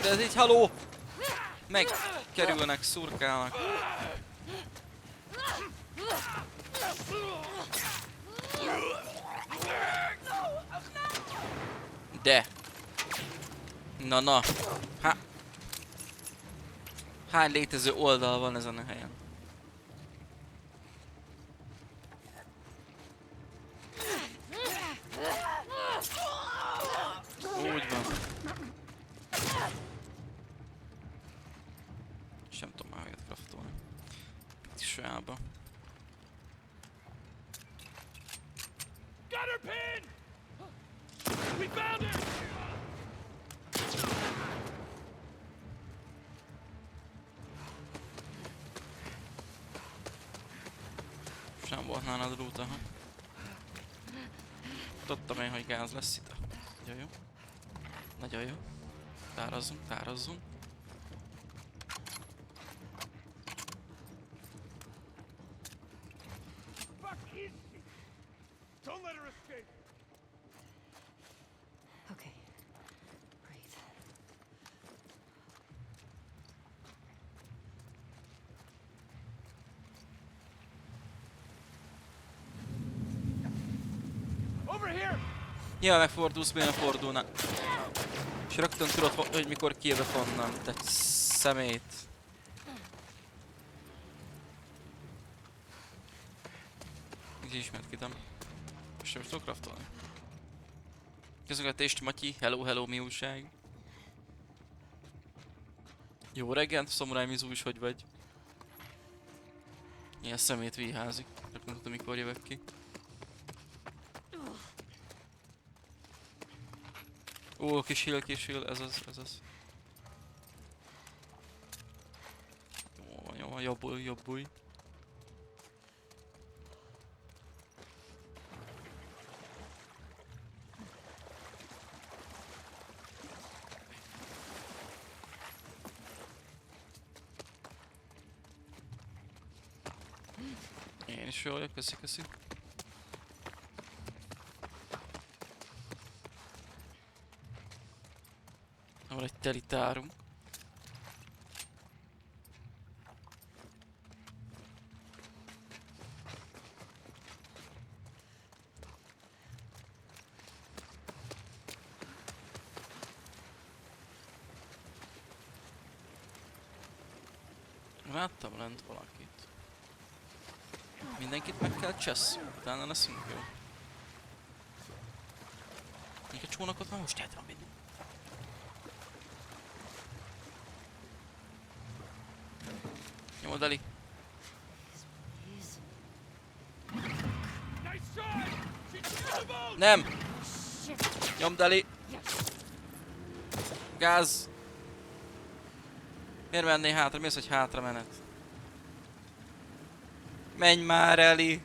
[SPEAKER 3] De ez így haló! Megkerülnek, szurkálnak. De! Na. Ha! Hány létező oldal van ezen a helyen? Úgy van. És nem tudom már hogyan craftolni. Picsába.
[SPEAKER 8] Gunner pin! We found her!
[SPEAKER 3] Sem volt nálad rúta, ha? Tudtam én, hogy gáz lesz itt. Nagyon jó. Nagyon jó. Tárazzunk, tárazzunk.
[SPEAKER 8] Fuck is she? Don't let her escape!
[SPEAKER 4] Okay. Breathe.
[SPEAKER 8] Over here!
[SPEAKER 3] Nyilván megfordulsz, miért nem fordulna. És rögtön tudod, hogy mikor kijövök onnan, te szemét. Így ismert kitem. Most sem tudok craftolni. Közöngetést Matyi, hello hello, mi újság? Jó reggelt, Szamuráj Mizu is hogy vagy? Ilyen szemét víházik, csak nem tudom mikor jövök ki. Ó, kis heal, ez az. Jó, jobbulj. Én is jól vagyok, köszi. Van egy teli tárunk. Láttam lent valakit. Mindenkit meg kell csesz, utána leszünk jó. Még a csónakot már most el tudom vinni. Nyomod, Dali.
[SPEAKER 4] Please.
[SPEAKER 8] Nice shot! She killed the boat!
[SPEAKER 3] Nem!
[SPEAKER 4] Shit.
[SPEAKER 3] Nyomd, Dali! Gáz! Miért mennél hátra? Mi az, hogy hátra menet? Menj már, Eli!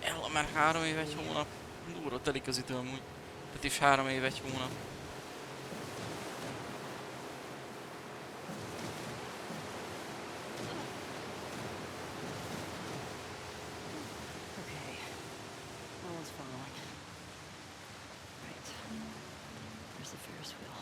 [SPEAKER 3] El már 3 év, 1 hónap. Durva telik az idő amúgy. Tehát is 3 év, 1 hónap.
[SPEAKER 4] Okay. No one's following. Right. There's the Ferris wheel.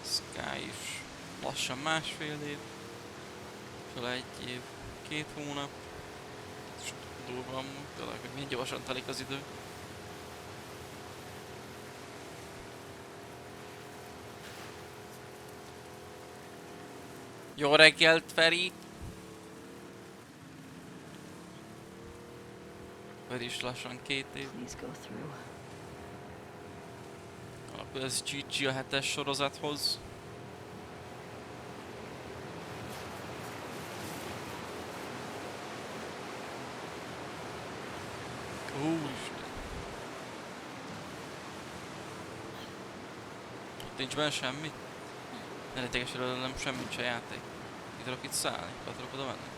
[SPEAKER 3] Sky is lassan 1,5 év. Fel 1 év, 2 hónap. És durva amúgy, tényleg, hogy milyen gyorsan telik az idő. Jó reggelt, Feri! Feri is lassan 2 év.
[SPEAKER 4] Please go through.
[SPEAKER 3] Alapul ez GG a 7-es sorozathoz. Úristen. Ott nincs benne semmi? Ne retteges előlem, semmit se játék. Itt tudok itt szállni, be tudok oda menni.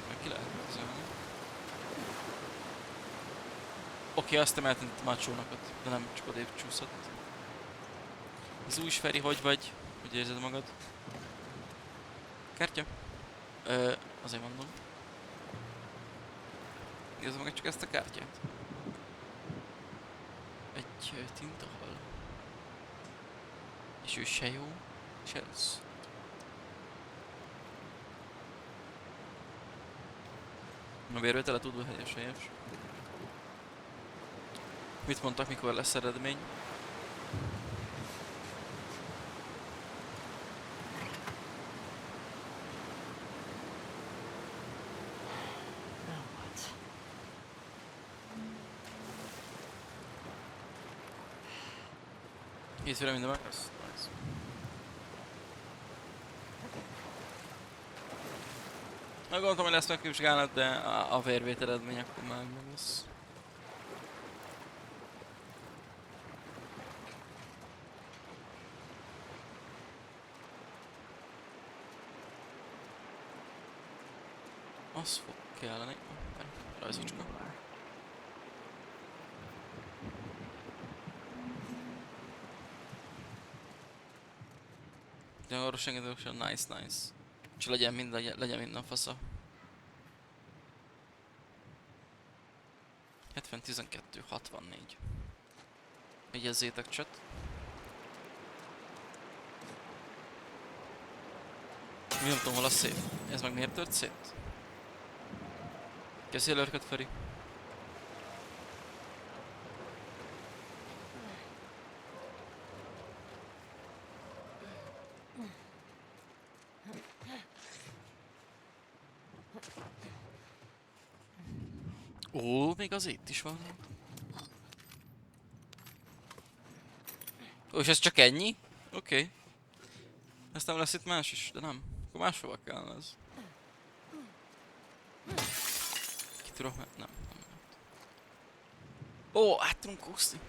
[SPEAKER 3] Meg ki lehet zölni. Oké, azt emeltentem már a csónakot, de nem csak odébb csúszott. Zús Feri, hogy vagy? Hogy érzed magad? Kártya? Azért mondom. Nézzük meg csak ezt a kártyát. Egy tintahal. És ő se jó, se rossz. A vérvétele tudva helyes. Mit mondtak, mikor lesz eredmény?
[SPEAKER 4] Now what?
[SPEAKER 3] Hétfőre minden meg lesz? Nice. Gondoltam, hogy lesz megvizsgálat, de a vérvét eredmény akkor már meg lesz. Az fog kelleni. Rajzicska. De arra senki sem nice. Csak legyen minden fasza. 70, 12, 64. Jegyezzétek chat. Mi nem tudom, hol a szép. Ez meg miért tört szét? Köszi előrköt, Feri. Ó, még az itt is van. Ó, és ez csak ennyi? Oké. Ezt nem lesz itt más is, de nem. Akkor máshova kellene ez. Ki tudok meg? Nem. Ó, át tudunk úszni.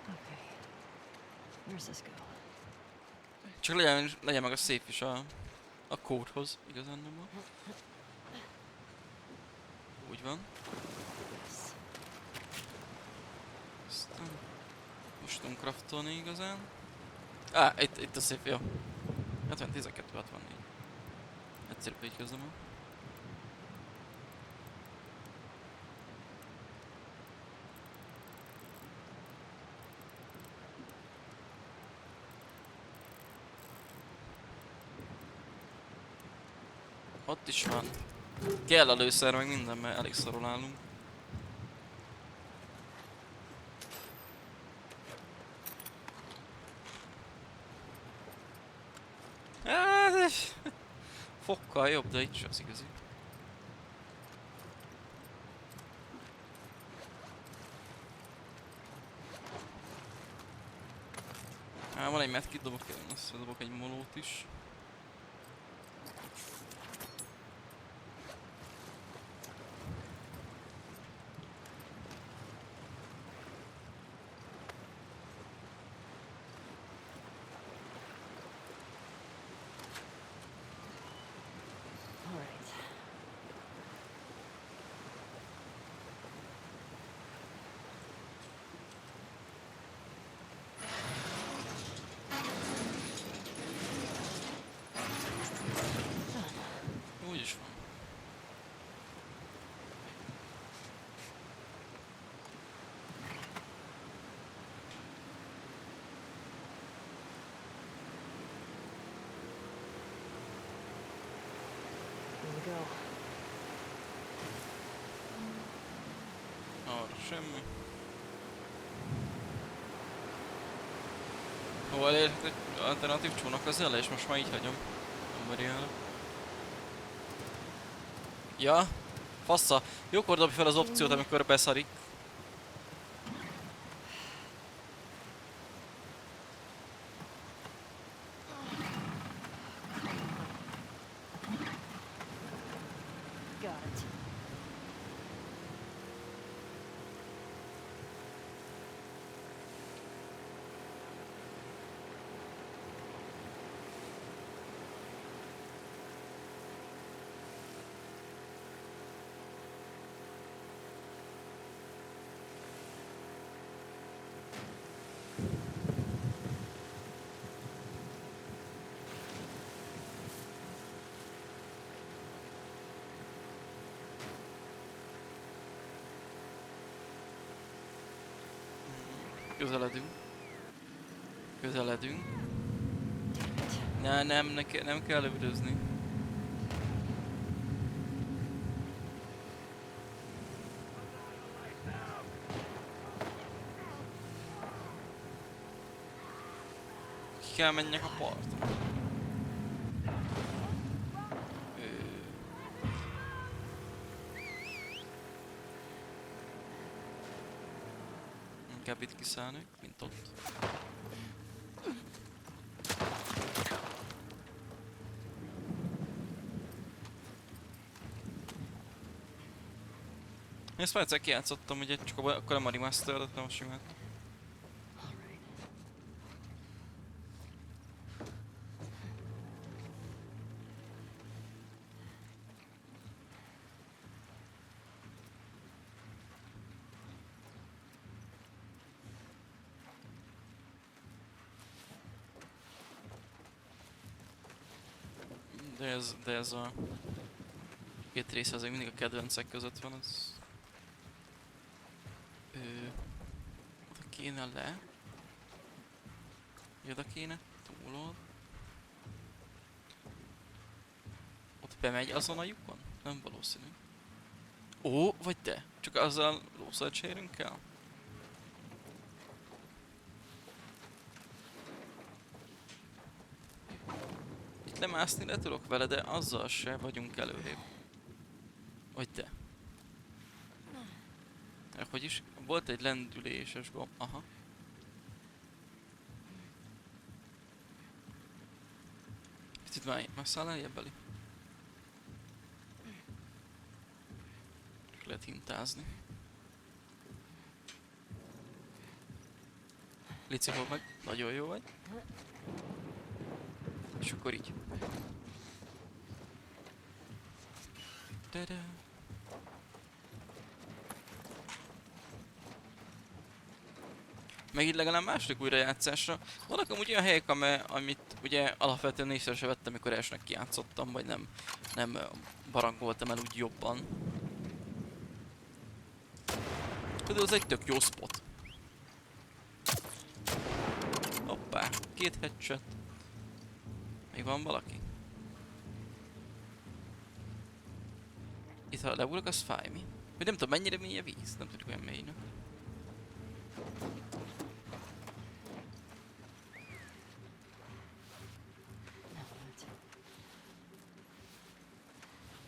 [SPEAKER 4] Okay. Where's this go?
[SPEAKER 3] Csak legyen meg a szép is a kódhoz, igazán nem van. Úgy van. Aztán most tudunk craftolni igazán. Itt a szép, jó. 70, 12, 64. Egyszerűbb így közlöm. Ott is van. Kell a lőszer meg minden, mert elég szarul állunk. Fokkal jobb, de itt sem az igazi. Van egy medkit, dobok egy molót is.
[SPEAKER 4] All right.
[SPEAKER 3] Úgy is van.
[SPEAKER 4] Here we go.
[SPEAKER 3] Arra semmi. Hol elérhető alternatív csónak az ele, és most már így hagyom. Nem variálok. Ja, fassa. Jókor dobj fel az opciót, amikor beszarik.
[SPEAKER 4] Got it.
[SPEAKER 3] Közeledünk. Közeledünk. Nem kell üldözni. Ki kell menjek a parton. Inkább itt kiszállnék, mint ott. Én ezt már egyszer kijátszottam, ugye csak akkor nem a remastered, nem a simát. De ez a két rész azért mindig a kedvencek között van, az... Oda kéne le. Oda kéne, túlod. Ott bemegy azon a lyukon? Nem valószínű. Ó, vagy de? Csak azzal lószert sérünk kell? Itt lemászni le tudok vele, de azzal se vagyunk előrébb. Vagy de? Hogy is? Volt egy lendüléses gomb. Aha. Itt már száll eljebb elé. Lehet hintázni. Lici, hol meg? Nagyon jó vagy. És akkor így. Tada. Meg itt legalább második újrajátszásra. Vannak amúgy olyan helyek, amit ugye alapvetően észre se vettem, amikor elsőnek kijátszottam, vagy nem barangoltam el úgy jobban. Például ez egy tök jó spot. Hoppá, 2 headshot. Még van valaki? Itt ha leugrok, az fáj mi? Hogy nem tudom mennyire mély a víz, nem tudjuk olyan mélynek.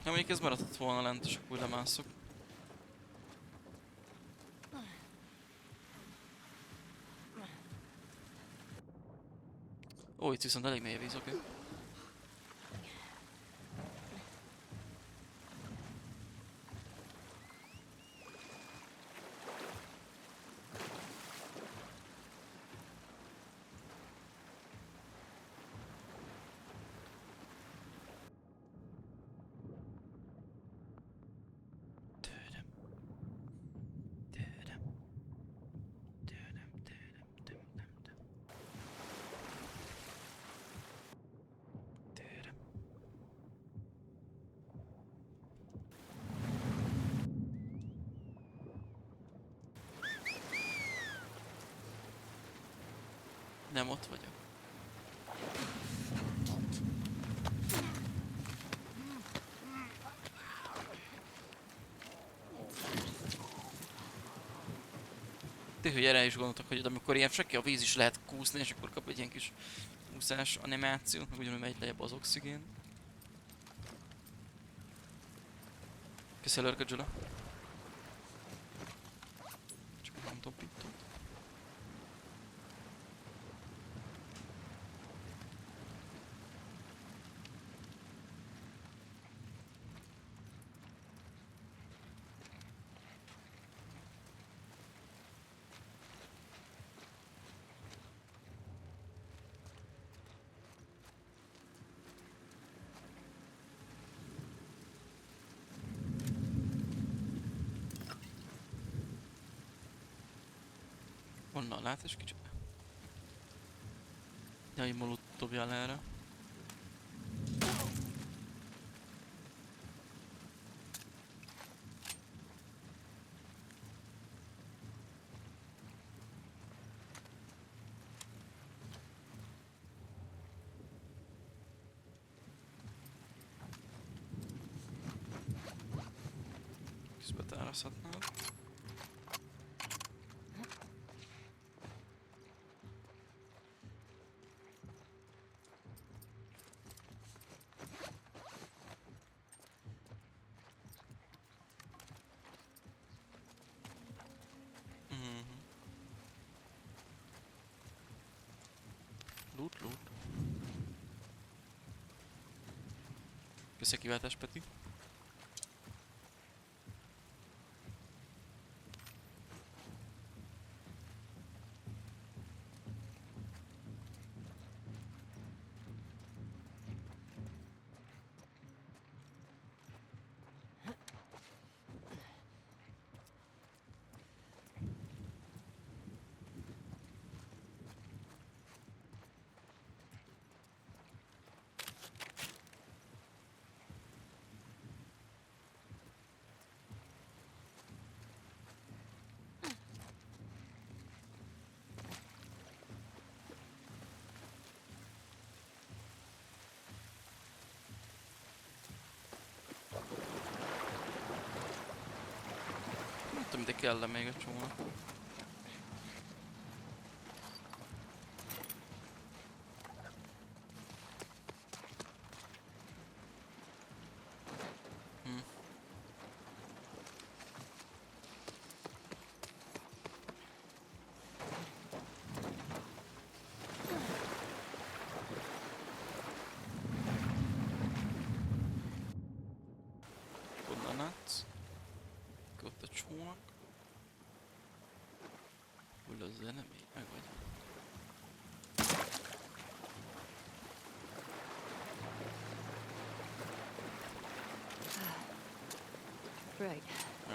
[SPEAKER 3] Ja, mondjuk ez maradhat volna lent, és akkor lemászok. Ó, itt viszont elég mély a víz, oké. Okay. Nem ott vagyok. De hogy erre is gondoltak, hogy amikor ilyen freki a víz is lehet kúszni, és akkor kap egy ilyen kis úszás animációt, meg ugyanúgy megy lejjebb az oxigén. Köszi előre, Gyula. Csak nem toppítom. Onnan lát és kicsit. Jaj, molót dobjál erre. ezt betárazhatnád. Loot. Köszi a kiváltás, Peti. Nem tudom, de kell még a csónak. Onnan át. Ott a csónak. Hol az zene még? Meg vagy.
[SPEAKER 4] Right.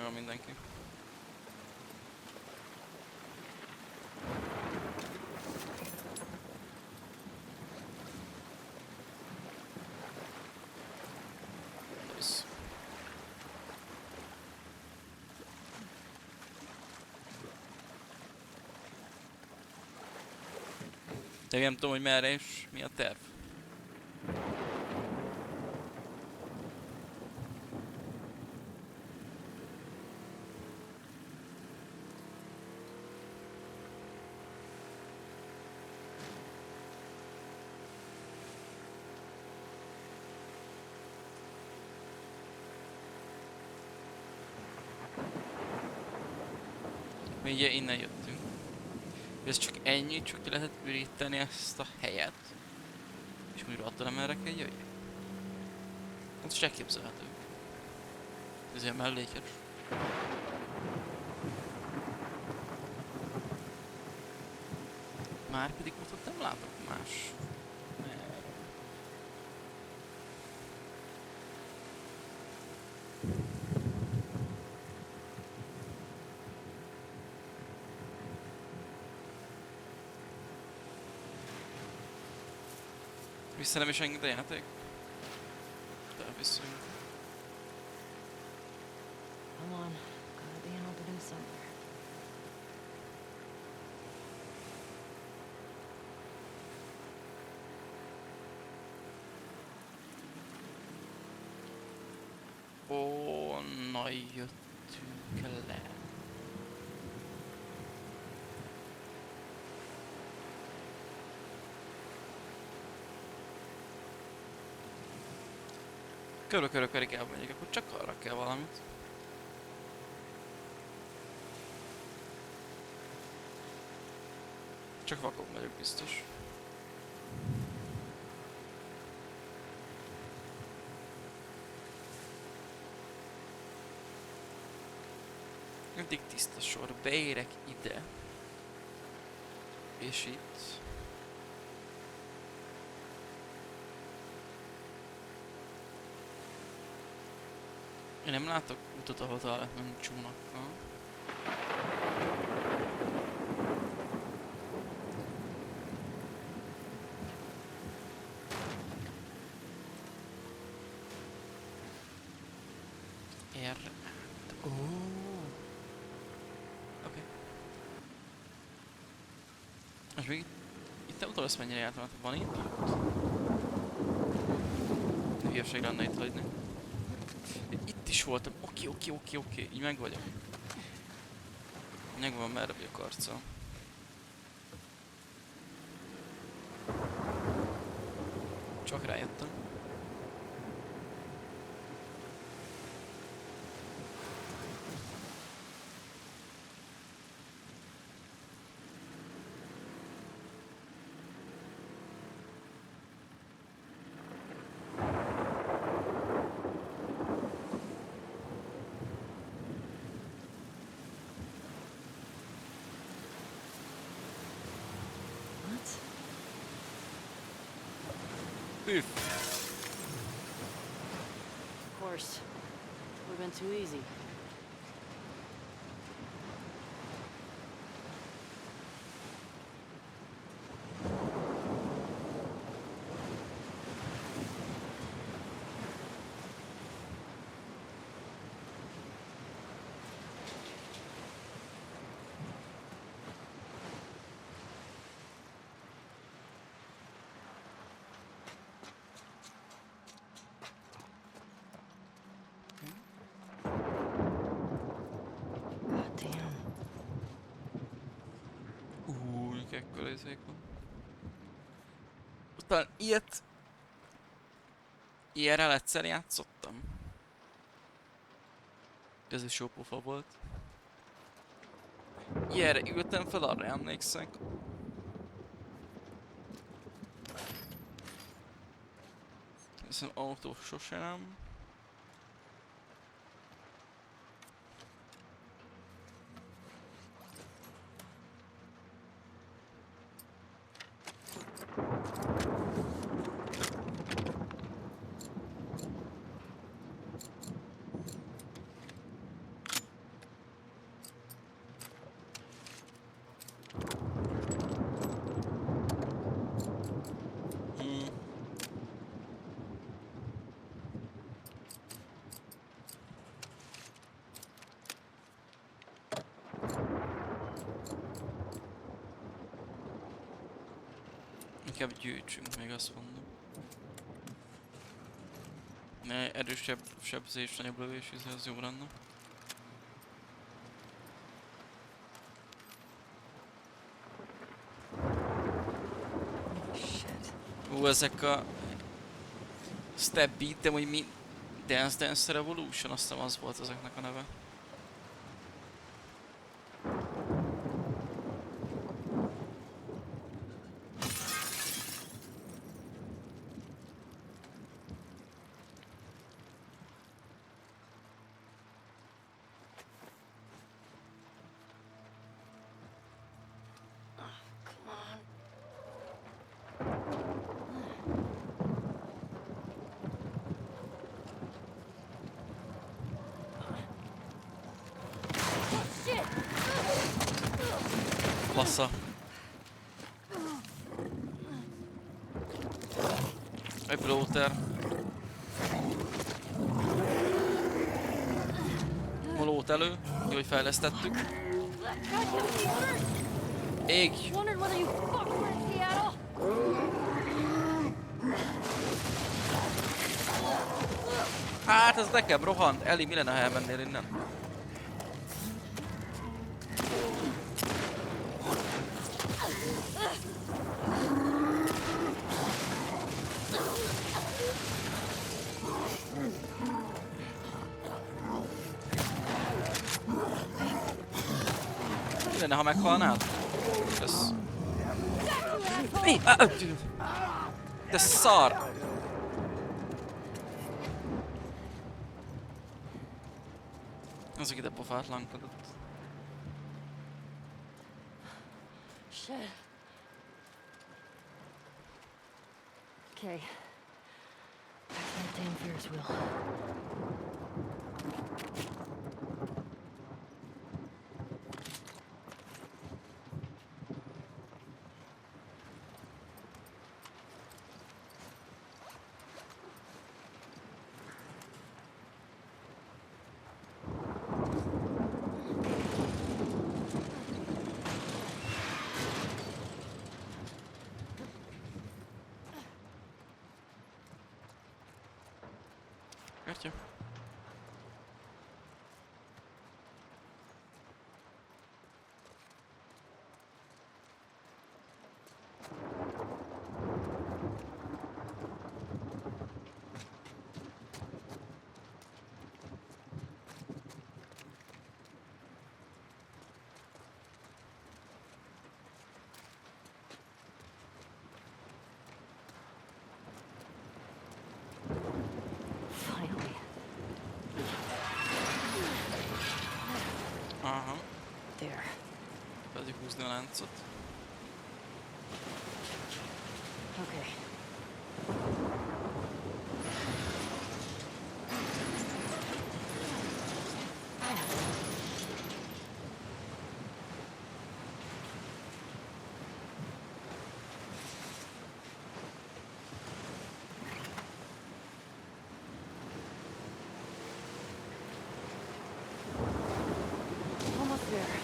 [SPEAKER 3] Jó, mindenki. Nice. De nem tudom, hogy merre és mi a terv. Mi ugye innen jöttünk. Ez csak ennyi, csak ki lehet üríteni ezt a helyet. És újra attól nem erre kell jöjjek. Ez is elképzelhető. Ez ilyen mellékes. Már pedig ott nem látok más. Vissza nem is enged a játék? De visszajön.
[SPEAKER 4] Come on. Gotta be an opening somewhere.
[SPEAKER 3] Onnan jöttünk le. Körök elmegyek, akkor csak arra kell valamit. Csak vakon vagyok biztos. Mindig tiszta sor, beérek ide. És itt. Én nem látok utat, ahol tovább lehet menni csónakkal. Erre át. Ó. Oké. És még itt nem tudom, ezt mennyire jártam, van itt? Hülyeség lenne itt hagyni. Itt is voltam, Oké, így meg vagyok. Megvan merre a karca. Csak rájöttem.
[SPEAKER 4] What?
[SPEAKER 3] Üff!
[SPEAKER 4] Of course. Would've been too easy. God damn.
[SPEAKER 3] Ekkora izék van. Talán ilyenrel egyszer játszottam. Ez is jó pofa volt. Ilyenre ültem fel, arra emlékszek. Hiszem autó sose nem. Inkább gyűjtsünk, még azt mondom. Ne, erősebb sebzés, nagyobb lövés, az jó lenne.
[SPEAKER 4] Shit.
[SPEAKER 3] Ezek a Step Beat, de hogy mi Dance Revolution, azt hiszem az volt ezeknek a neve. Bassza. Egy bloater. Molót elő, jó, hogy fejlesztettük. Ég!
[SPEAKER 9] Wondered whether you fucked were in Seattle.
[SPEAKER 3] Hát ez nekem rohant. Eli, mi lenne, ha elmennél innen? Mi lenne, ha meghalnál? Kösz. Mi? De szar! Azok ide pofátlankodott.
[SPEAKER 4] Shit. Okay. Back to that damn Ferris wheel.
[SPEAKER 3] Értjük?
[SPEAKER 4] There.
[SPEAKER 3] Pedig húzni a láncot.
[SPEAKER 4] Okay. Almost there.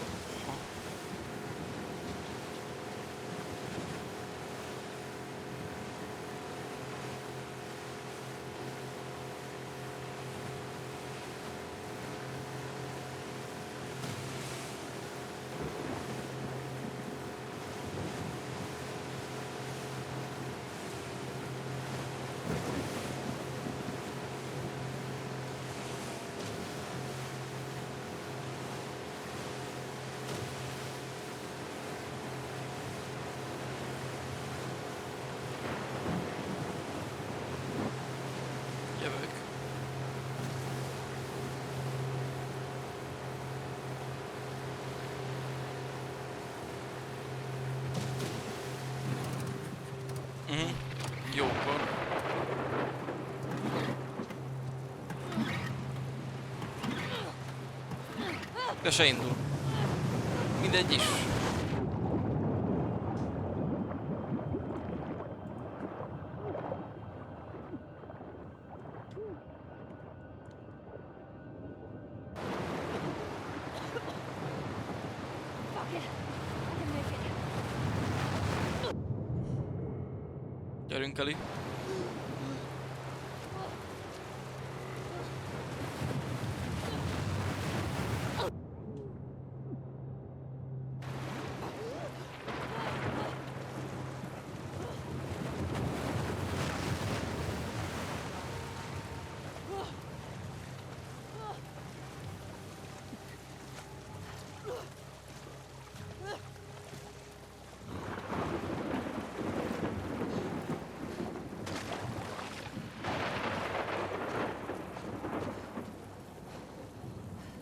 [SPEAKER 3] Jövök. Jókor. Be se indul. Mindegy is.
[SPEAKER 9] Fuck it. I can make it.
[SPEAKER 3] Gyerünk, Eli.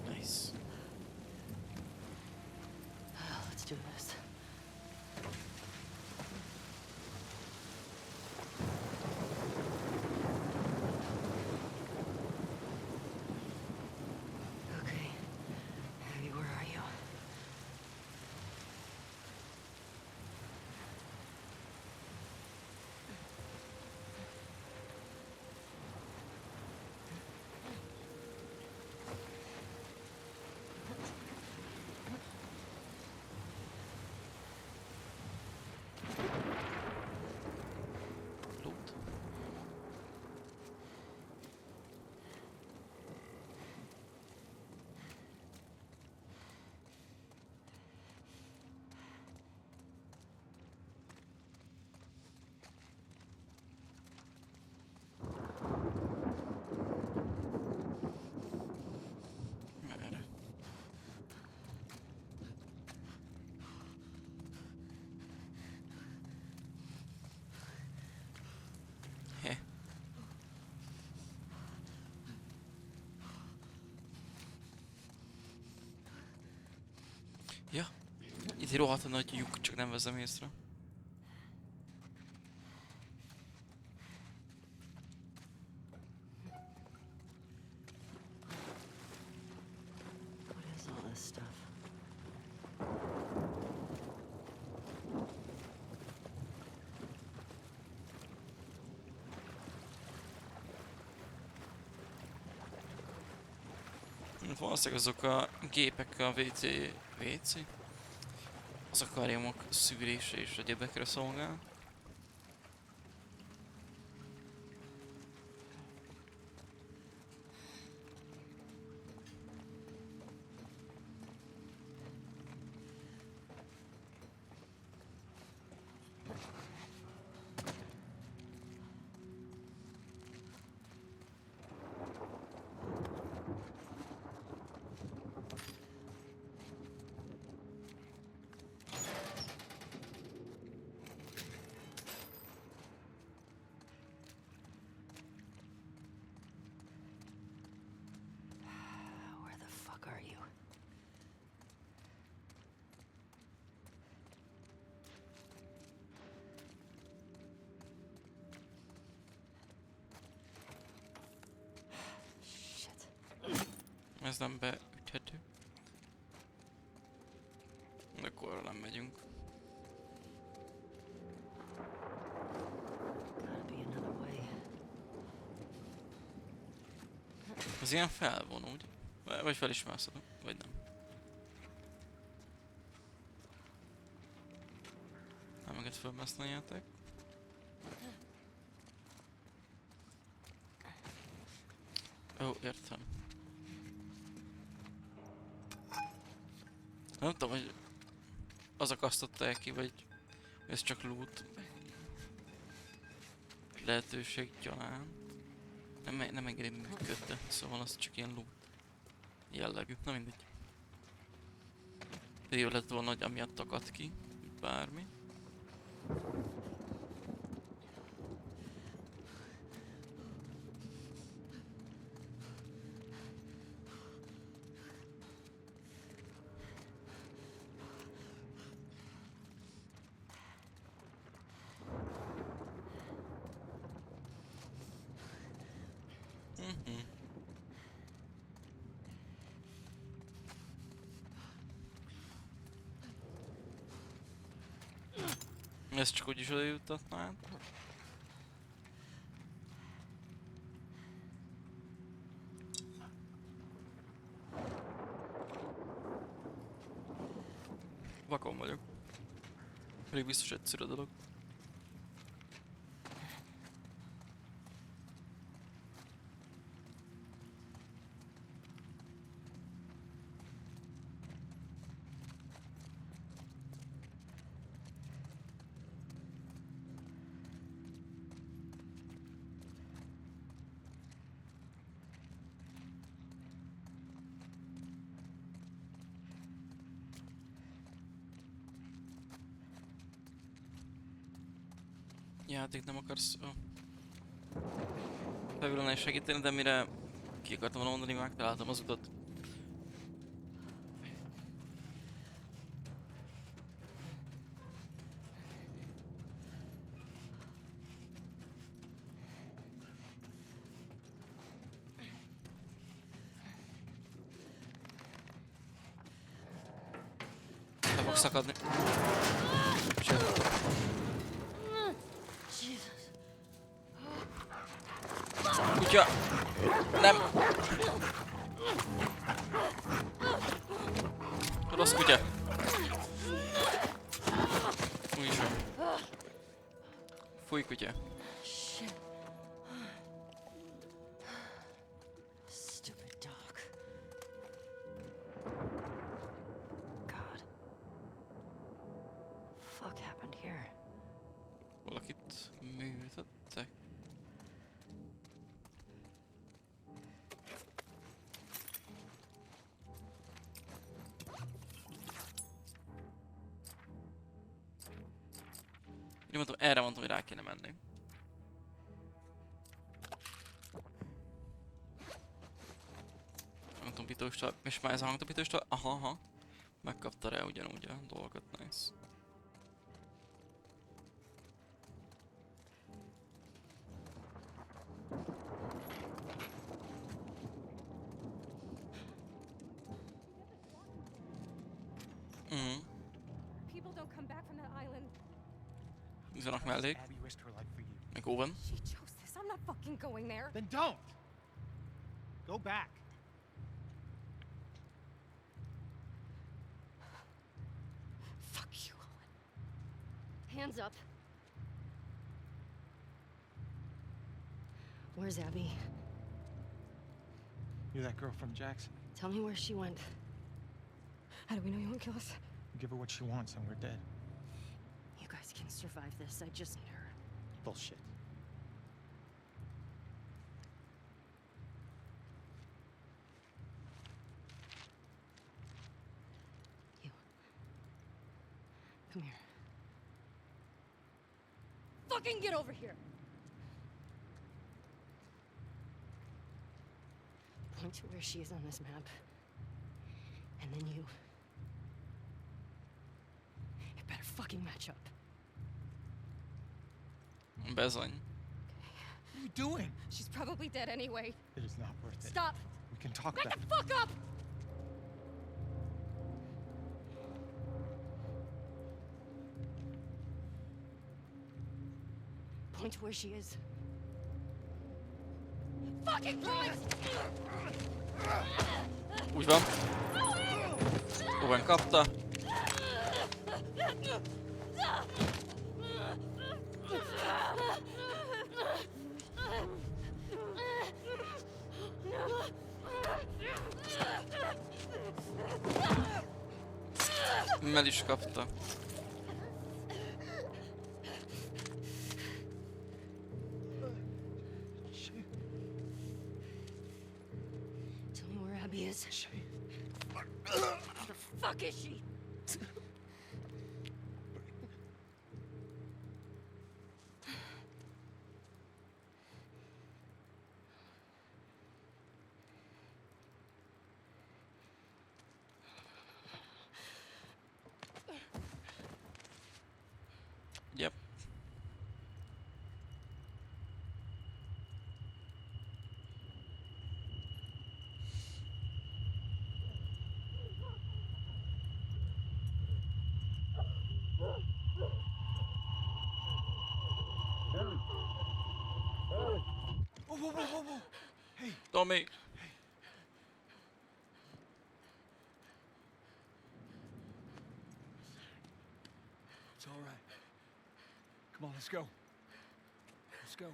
[SPEAKER 3] Nice.
[SPEAKER 4] Let's do this. Okay. Abby, where are you?
[SPEAKER 3] Loot. Merre? Heh. Ja, itt egy rohadt nagy lyuk, csak nem veszem észre.
[SPEAKER 4] What is all this stuff?
[SPEAKER 3] Valószínűleg azok a gépek a WC? Az akváriumok szűrése és egyebekre szolgál. Ez nem beüthető. De akkor arra nem megyünk.
[SPEAKER 4] Gotta be another way.
[SPEAKER 3] Ez ilyen felvonó, ugye? Vagy fel is mászhatunk, vagy nem. Nem őket fölmászoljátok. Ó, értem. Nem tudom, hogy az akasztották ki, vagy ez csak loot lehetőség gyanánt. Nem engedi működni, szóval az csak ilyen loot jellegű, na mindegy. De jó lett volna, hogy amiatt akad ki, bármi. Ez csak úgyis oda juttatnád. Vakon vagyok. Pedig biztos egyszerű a dolog. Játék nem akarsz... Oh. Felülne és segíteni, de mire ki akartam volna mondani, megtaláltam az utat. Le fog szakadni. Shit. Kutya! Nem! Rossz kutya! Úgyis van. Fúj kutya.
[SPEAKER 4] Shit. Stupid dog. God. Fuck happened here?
[SPEAKER 3] Valakit műtöttek. Én mondtam, erre mondtam, hogy rá kéne menni. Hangtopítóstól, és már ez a hangtopítóstól? Aha. Megkapta rá ugyanúgy a dolgokat, nice.
[SPEAKER 9] People don't come back from that island.
[SPEAKER 3] Vannak mellék.
[SPEAKER 7] Abby risked her life for you.
[SPEAKER 3] Meg Owen.
[SPEAKER 9] She chose this. I'm not fucking going there.
[SPEAKER 7] Then don't! Go back.
[SPEAKER 9] Fuck you, Owen.
[SPEAKER 4] Hands up. Where's Abby?
[SPEAKER 10] You're that girl from Jackson.
[SPEAKER 4] Tell me where she went.
[SPEAKER 9] How do we know you won't kill us?
[SPEAKER 10] Give her what she wants and we're dead.
[SPEAKER 4] You guys can survive this. I just need her.
[SPEAKER 10] Bullshit.
[SPEAKER 4] You. Come here.
[SPEAKER 9] Fucking get over here!
[SPEAKER 4] Point to where she is on this map. And then you. It better fucking match up.
[SPEAKER 3] Bezony.
[SPEAKER 10] What are you doing?
[SPEAKER 9] She's probably dead anyway.
[SPEAKER 10] It is not worth it.
[SPEAKER 9] Stop!
[SPEAKER 10] We We can talk
[SPEAKER 9] Back
[SPEAKER 10] about
[SPEAKER 9] the fuck up!
[SPEAKER 4] Point to where she is.
[SPEAKER 9] Fucking point!
[SPEAKER 3] Úgy van. Owen kapta. Mel is kapta.
[SPEAKER 4] Tell me where Abby is. Where the fuck is she?
[SPEAKER 3] Yep.
[SPEAKER 2] Whoa. Hey,
[SPEAKER 3] Tommy.
[SPEAKER 2] it's all right. Come on, let's go. Let's go.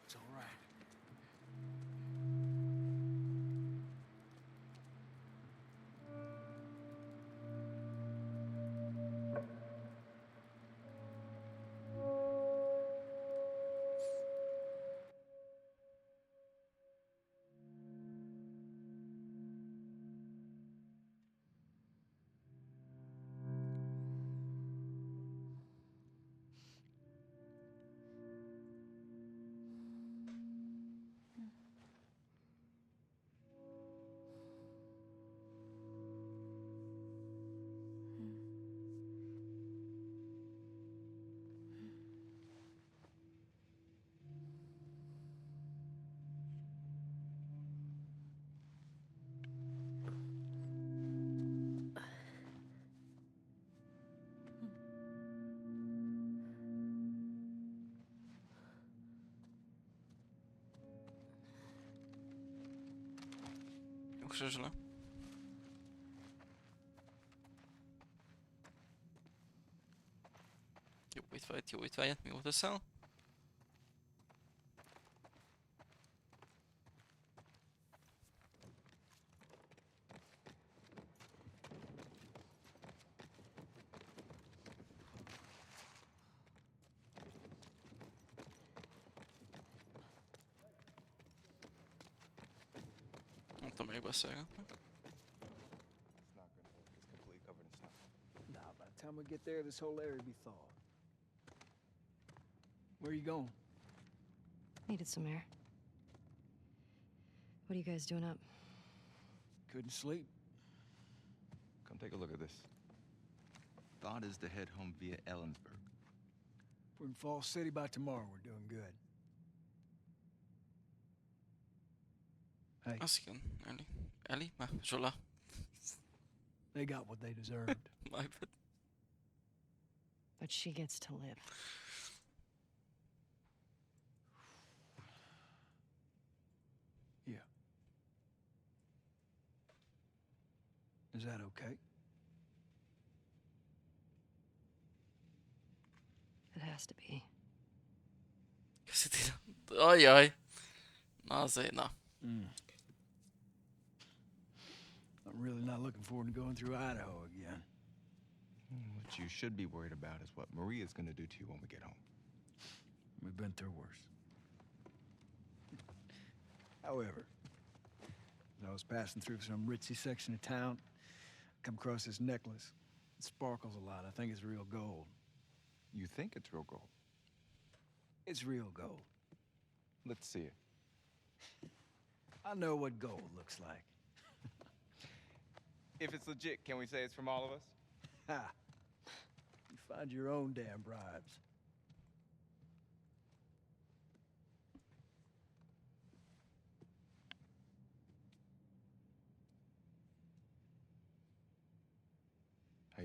[SPEAKER 2] It's all right.
[SPEAKER 3] Już źle. Jó étvágyat, mi volt eszel? Nem tudom, még beszélgetnek.
[SPEAKER 5] It's not gonna work. It's completely covered in snow.
[SPEAKER 7] Nah, by the time we get there, this whole area will be thawed. Where are you going?
[SPEAKER 4] Needed some air. What are you guys doing up?
[SPEAKER 7] Couldn't sleep.
[SPEAKER 5] Come take a look at this. Thought is to head home via Ellensburg.
[SPEAKER 7] If we're in Falls City by tomorrow, we're doing good. Hey,
[SPEAKER 3] Az igen, Eli. Eli? Már Zsola.
[SPEAKER 7] they got what they deserved.
[SPEAKER 3] My bad.
[SPEAKER 4] But she gets to live.
[SPEAKER 7] Yeah. Is that okay?
[SPEAKER 4] It has to be.
[SPEAKER 3] Köszi Tina. Ajjaj. Na azért, na.
[SPEAKER 7] I'm really not looking forward to going through Idaho again.
[SPEAKER 5] What you should be worried about is what Maria's gonna do to you when we get home.
[SPEAKER 7] We've been through worse. However, as I was passing through some ritzy section of town, I come across this necklace. It sparkles a lot. I think it's real gold.
[SPEAKER 5] You think it's real gold?
[SPEAKER 7] It's real gold.
[SPEAKER 5] Let's see it.
[SPEAKER 7] I know what gold looks like.
[SPEAKER 5] If it's legit, can we say it's from all of us?
[SPEAKER 7] Ha! You find your own damn bribes.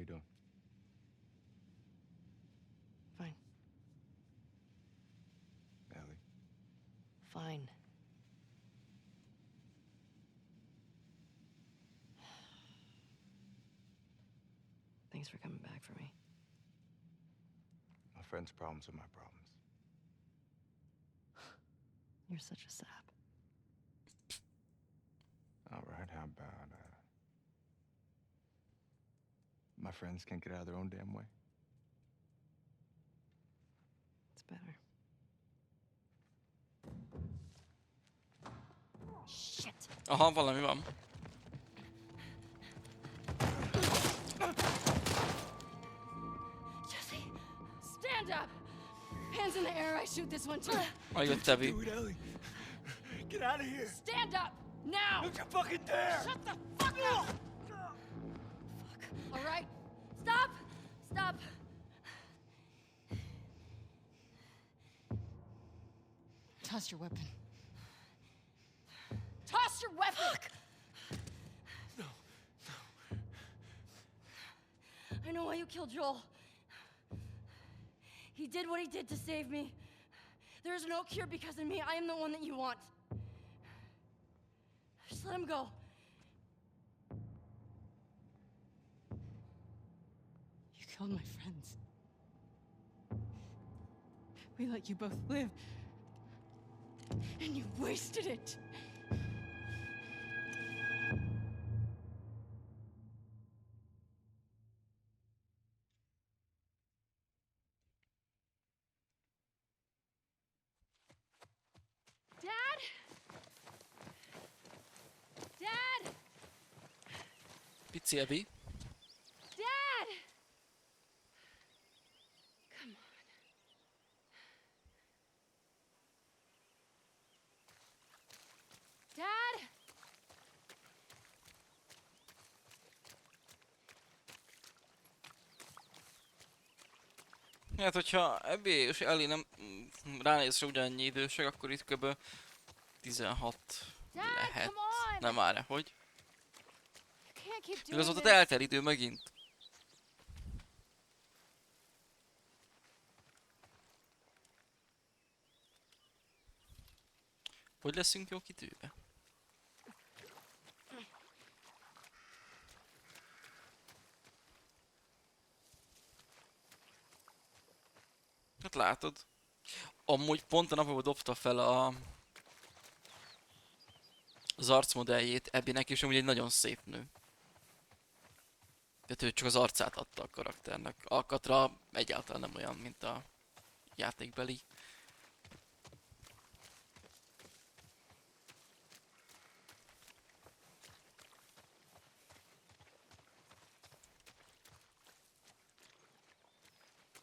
[SPEAKER 5] you doing?
[SPEAKER 4] Fine.
[SPEAKER 5] Ellie.
[SPEAKER 4] Fine. Thanks for coming back for me.
[SPEAKER 5] My friend's problems are my problems.
[SPEAKER 4] You're such a sap.
[SPEAKER 5] All right, how about, my friends can't get out of their own damn way?
[SPEAKER 4] It's better. Shit!
[SPEAKER 3] Aha, valami van.
[SPEAKER 4] Jesse! Stand up! Hands in the air, I shoot this one too.
[SPEAKER 3] Megjött Abby.
[SPEAKER 7] Do it, Ellie. Get out of here.
[SPEAKER 4] Stand up! Now!
[SPEAKER 7] Don't you fucking dare!
[SPEAKER 4] Shut the fuck up! Fuck. All right. Stop! Stop! Toss your weapon. Toss your weapon!
[SPEAKER 7] No.
[SPEAKER 4] I know why you killed Joel. He did what he did to save me. There is no cure because of me. I am the one that you want. Just let him go. You killed my friends. We let you both live. And you wasted it. Dad? Dad?
[SPEAKER 3] Pici Abby.
[SPEAKER 4] Dad! Come on. Dad?
[SPEAKER 3] Hát, hogyha Abby és Ellie nem ránézre ugyanannyi idősek, akkor itt kb. 16
[SPEAKER 4] Dad,
[SPEAKER 3] lehet.
[SPEAKER 4] come on!
[SPEAKER 3] Nem már, hogy?
[SPEAKER 4] You can't keep doing
[SPEAKER 3] Igazoltat
[SPEAKER 4] this.
[SPEAKER 3] eltel idő megint. Hogy leszünk jók időbe? Hát látod. Amúgy pont a napokban dobta fel az arcmodelljét Abbynek, és amúgy egy nagyon szép nő. Tehát ő csak az arcát adta a karakternek. Alkatra egyáltalán nem olyan, mint a játékbeli.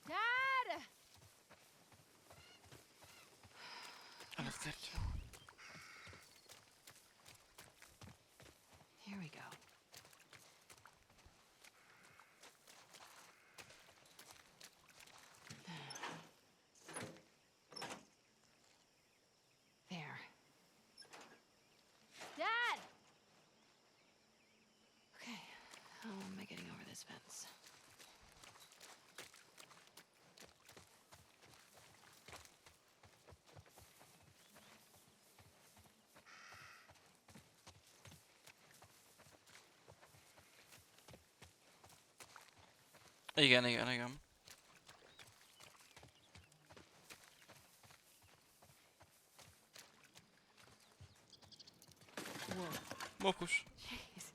[SPEAKER 4] Dad! Here we go. There. Dad! Okay, how am I getting over this fence?
[SPEAKER 3] Igen, igen, igen.
[SPEAKER 4] Whoa.
[SPEAKER 3] Mókus.
[SPEAKER 4] Jeez.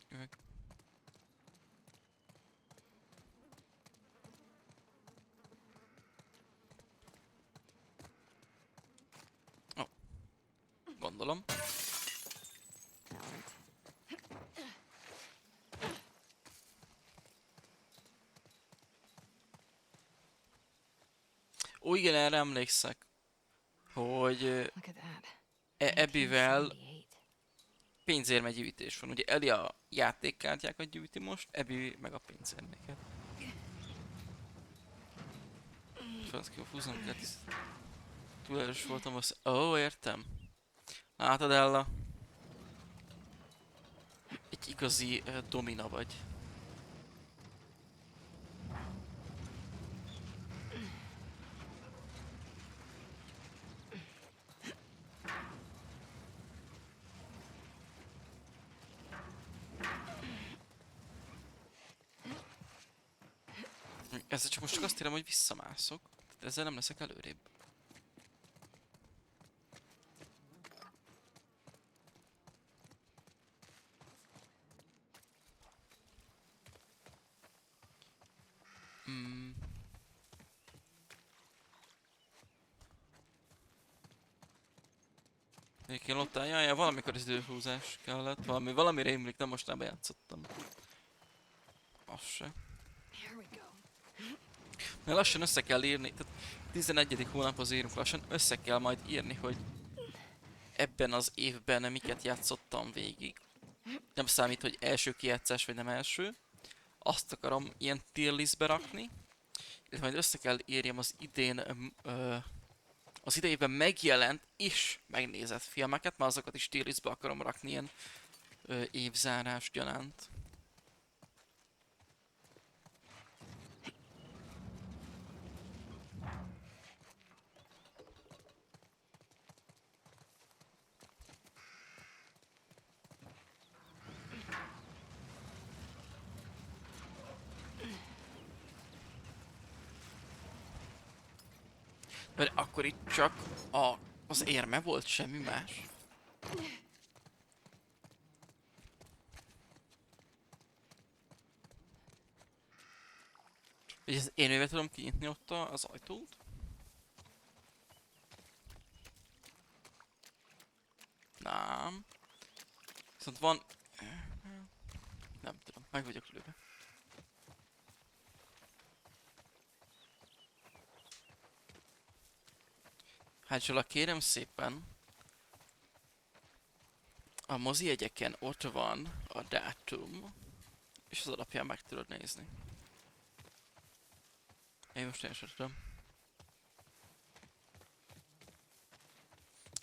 [SPEAKER 3] Üveg. Ó. Gondolom.
[SPEAKER 4] That worked.
[SPEAKER 3] Ó, igen, erre emlékszek, hogy
[SPEAKER 4] Look at that.
[SPEAKER 3] Abbyvel
[SPEAKER 4] 1978.
[SPEAKER 3] pénzérmegyűjtés van. Ugye Ellie a játékkártyákat gyűjti most, Abby meg a pénzérméket. Franc ki a fúznom kell, túl erős voltam, az... Ó, értem. Látod, Ella? Egy igazi domina vagy. Ezzel csak most csak azt érem, hogy visszamászok. Tehát ezzel nem leszek előrébb. Mm. Egyébként ott jaj, valamikor az időhúzás kellett, valami rémlik, de most nem játszottam. Az se.
[SPEAKER 4] Here we go.
[SPEAKER 3] Mert lassan össze kell írni, tehát 11. hónaphoz írunk, lassan össze kell majd írni, hogy ebben az évben miket játszottam végig. Nem számít, hogy első kijátszás vagy nem első. Azt akarom ilyen tier listbe rakni, illetve majd össze kell írjam az az idejében megjelent és megnézett filmeket, mert azokat is tier listbe akarom rakni ilyen évzárás gyanánt. Mert akkor itt csak az érme volt, semmi más. Ugye én mivel tudom kinyitni ott az ajtót? Nem. Viszont van... Nem tudom, meg vagyok lőve. Hát Zsola, kérem szépen, a mozi jegyeken ott van a dátum, és az alapján meg tudod nézni. Én most elsősorban.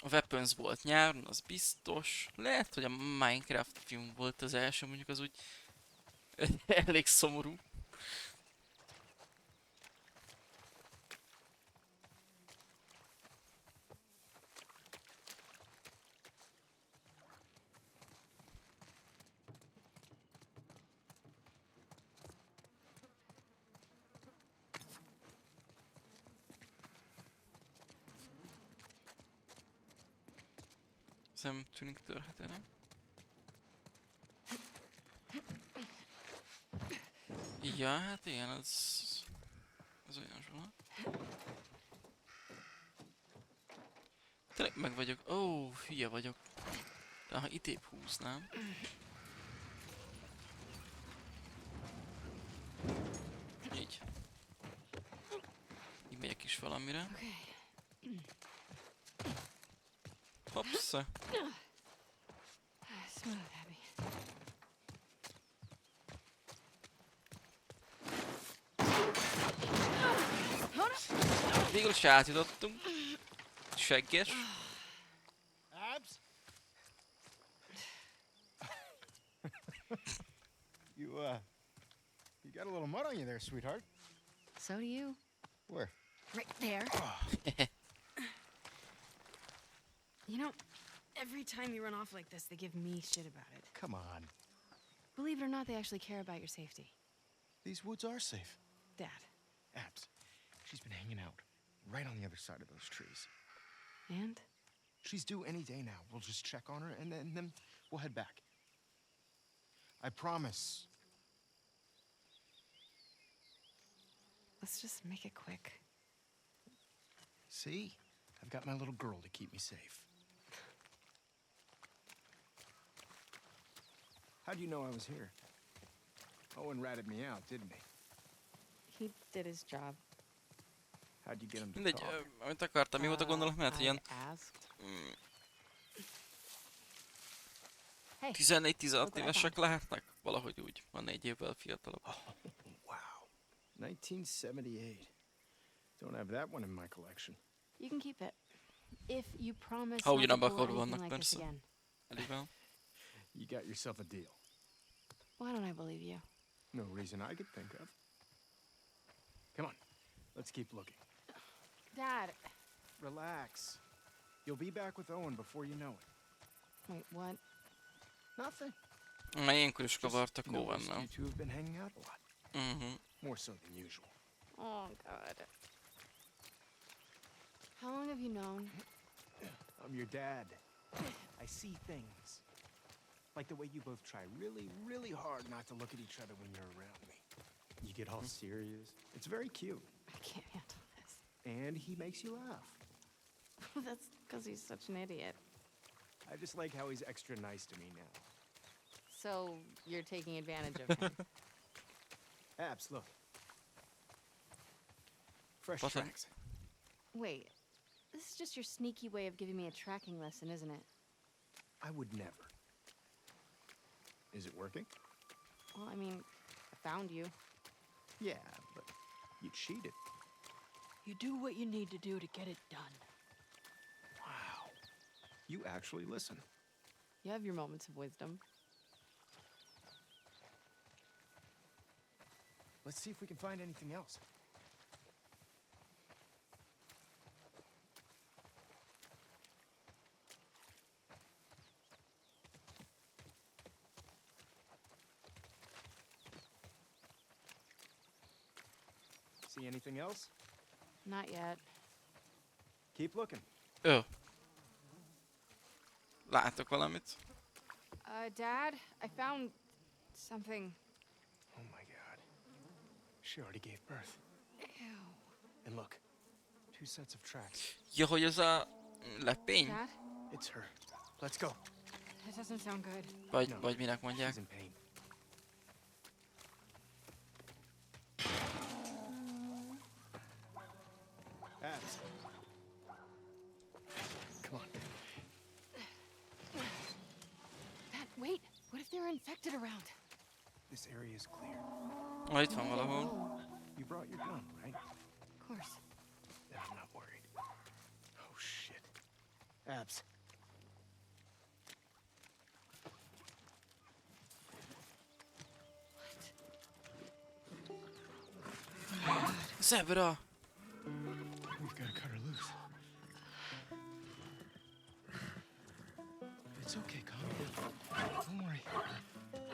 [SPEAKER 3] A Weapons volt nyáron, az biztos. Lehet, hogy a Minecraft film volt az első, mondjuk az úgy elég szomorú. Nem tűnik törhetőnek. Ja, hát igen, az olyan Zsola. Tényleg meg vagyok. Ó, hülye vagyok. De ha itébb húznám. Így. Így megyek is valamire. Hoppsa.
[SPEAKER 4] Smooth, Abby.
[SPEAKER 3] Végül is átjutottunk. Segges.
[SPEAKER 10] Abs? You got a little mud on you there, sweetheart.
[SPEAKER 4] So do you.
[SPEAKER 10] Where?
[SPEAKER 4] Right there. You know, every time you run off like this, they give me shit about it.
[SPEAKER 10] Come on.
[SPEAKER 4] Believe it or not, they actually care about your safety.
[SPEAKER 10] These woods are safe.
[SPEAKER 4] Dad.
[SPEAKER 10] Abs, she's been hanging out right on the other side of those trees.
[SPEAKER 4] And?
[SPEAKER 10] She's due any day now. We'll just check on her and then we'll head back. I promise.
[SPEAKER 4] Let's just make it quick.
[SPEAKER 10] See? I've got my little girl to keep me safe. How'd you know I was here? Owen ratted me out, didn't he?
[SPEAKER 4] He did his job.
[SPEAKER 10] How'd you get him to
[SPEAKER 3] Mindegy,
[SPEAKER 10] talk?
[SPEAKER 3] amit akartam, mi volt a gondolat, mert
[SPEAKER 4] I
[SPEAKER 3] ilyen
[SPEAKER 4] asked. Hey,
[SPEAKER 3] 14-16 évesek lehetnek? Valahogy úgy, van 4 évvel fiatalabb.
[SPEAKER 10] Oh, wow. 1978. Don't have that one in my collection.
[SPEAKER 4] you can keep it. If you promise
[SPEAKER 3] Ha
[SPEAKER 4] not to
[SPEAKER 3] ugyanabban
[SPEAKER 4] pull
[SPEAKER 3] korban
[SPEAKER 4] anything
[SPEAKER 3] vannak,
[SPEAKER 4] like this
[SPEAKER 3] persze.
[SPEAKER 4] again.
[SPEAKER 3] Elivel.
[SPEAKER 10] You got yourself a deal.
[SPEAKER 4] Why don't I believe you?
[SPEAKER 10] No reason I could think of. Come on, let's keep looking.
[SPEAKER 4] Dad.
[SPEAKER 10] Relax. You'll be back with Owen before you know it.
[SPEAKER 4] Wait, what?
[SPEAKER 10] Nothing.
[SPEAKER 3] Már ilyenkor is
[SPEAKER 10] Just
[SPEAKER 3] kavartak
[SPEAKER 10] noticed
[SPEAKER 3] Owennel.
[SPEAKER 10] you two have been hanging out a lot.
[SPEAKER 3] Mhm.
[SPEAKER 10] More so than usual.
[SPEAKER 4] Oh, God. How long have you known?
[SPEAKER 10] I'm your dad. I see things. Like the way you both try really, really hard not to look at each other when you're around me. You get all serious. It's very cute.
[SPEAKER 4] I can't handle this.
[SPEAKER 10] And he makes you laugh.
[SPEAKER 4] That's because he's such an idiot.
[SPEAKER 10] I just like how he's extra nice to me now.
[SPEAKER 4] So, you're taking advantage of him.
[SPEAKER 10] Abs, look. Fresh
[SPEAKER 3] Button.
[SPEAKER 10] tracks.
[SPEAKER 4] Wait, this is just your sneaky way of giving me a tracking lesson, isn't it?
[SPEAKER 10] I would never. Is it working?
[SPEAKER 4] Well, I mean, I found you.
[SPEAKER 10] Yeah, but you cheated.
[SPEAKER 4] You do what you need to do to get it done.
[SPEAKER 10] Wow. You actually listen.
[SPEAKER 4] You have your moments of wisdom.
[SPEAKER 10] Let's see if we can find anything else. See anything else?
[SPEAKER 4] Not yet.
[SPEAKER 10] Keep looking.
[SPEAKER 3] Ö. Látok valamit?
[SPEAKER 4] Dad, I found something.
[SPEAKER 10] Oh my god. She already gave birth.
[SPEAKER 4] Ew.
[SPEAKER 10] And look, 2 sets of tracks.
[SPEAKER 3] Ja, hogy ez a lepény?
[SPEAKER 4] Dad?
[SPEAKER 10] It's her. Let's go.
[SPEAKER 4] That doesn't sound good.
[SPEAKER 3] Vagy minek mondják?
[SPEAKER 10] She's in pain. Abs. Come on.
[SPEAKER 4] Dad, wait. What if they're infected around?
[SPEAKER 10] This area is clear.
[SPEAKER 3] Ah, itt van valahol.
[SPEAKER 10] You brought your gun, right?
[SPEAKER 4] Of course.
[SPEAKER 10] Then I'm not worried. Oh shit. Abs.
[SPEAKER 3] Zebra!
[SPEAKER 10] We've got to cut her loose. It's okay, calm down. Don't worry.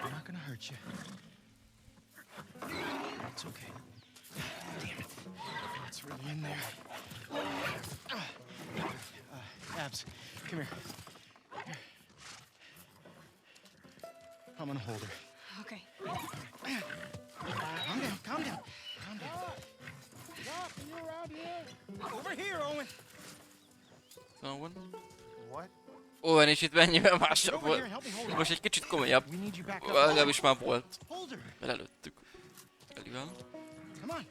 [SPEAKER 10] I'm not gonna hurt you. It's okay. Damn it. It's really in there. Abs, come here. Here. I'm gonna hold her.
[SPEAKER 4] Okay.
[SPEAKER 10] Calm down, calm down. Calm down.
[SPEAKER 8] Doc, are you around here?
[SPEAKER 10] Over here, Owen.
[SPEAKER 3] Van.
[SPEAKER 10] What?
[SPEAKER 3] Ó, és itt mennyivel másabb
[SPEAKER 10] Over here
[SPEAKER 3] volt.
[SPEAKER 10] and help me hold her.
[SPEAKER 3] Most egy kicsit komolyabb.
[SPEAKER 10] We need you back up.
[SPEAKER 3] Legalábbis már volt.
[SPEAKER 10] Hold her.
[SPEAKER 3] Belelőttük. Elivel.
[SPEAKER 10] Come on.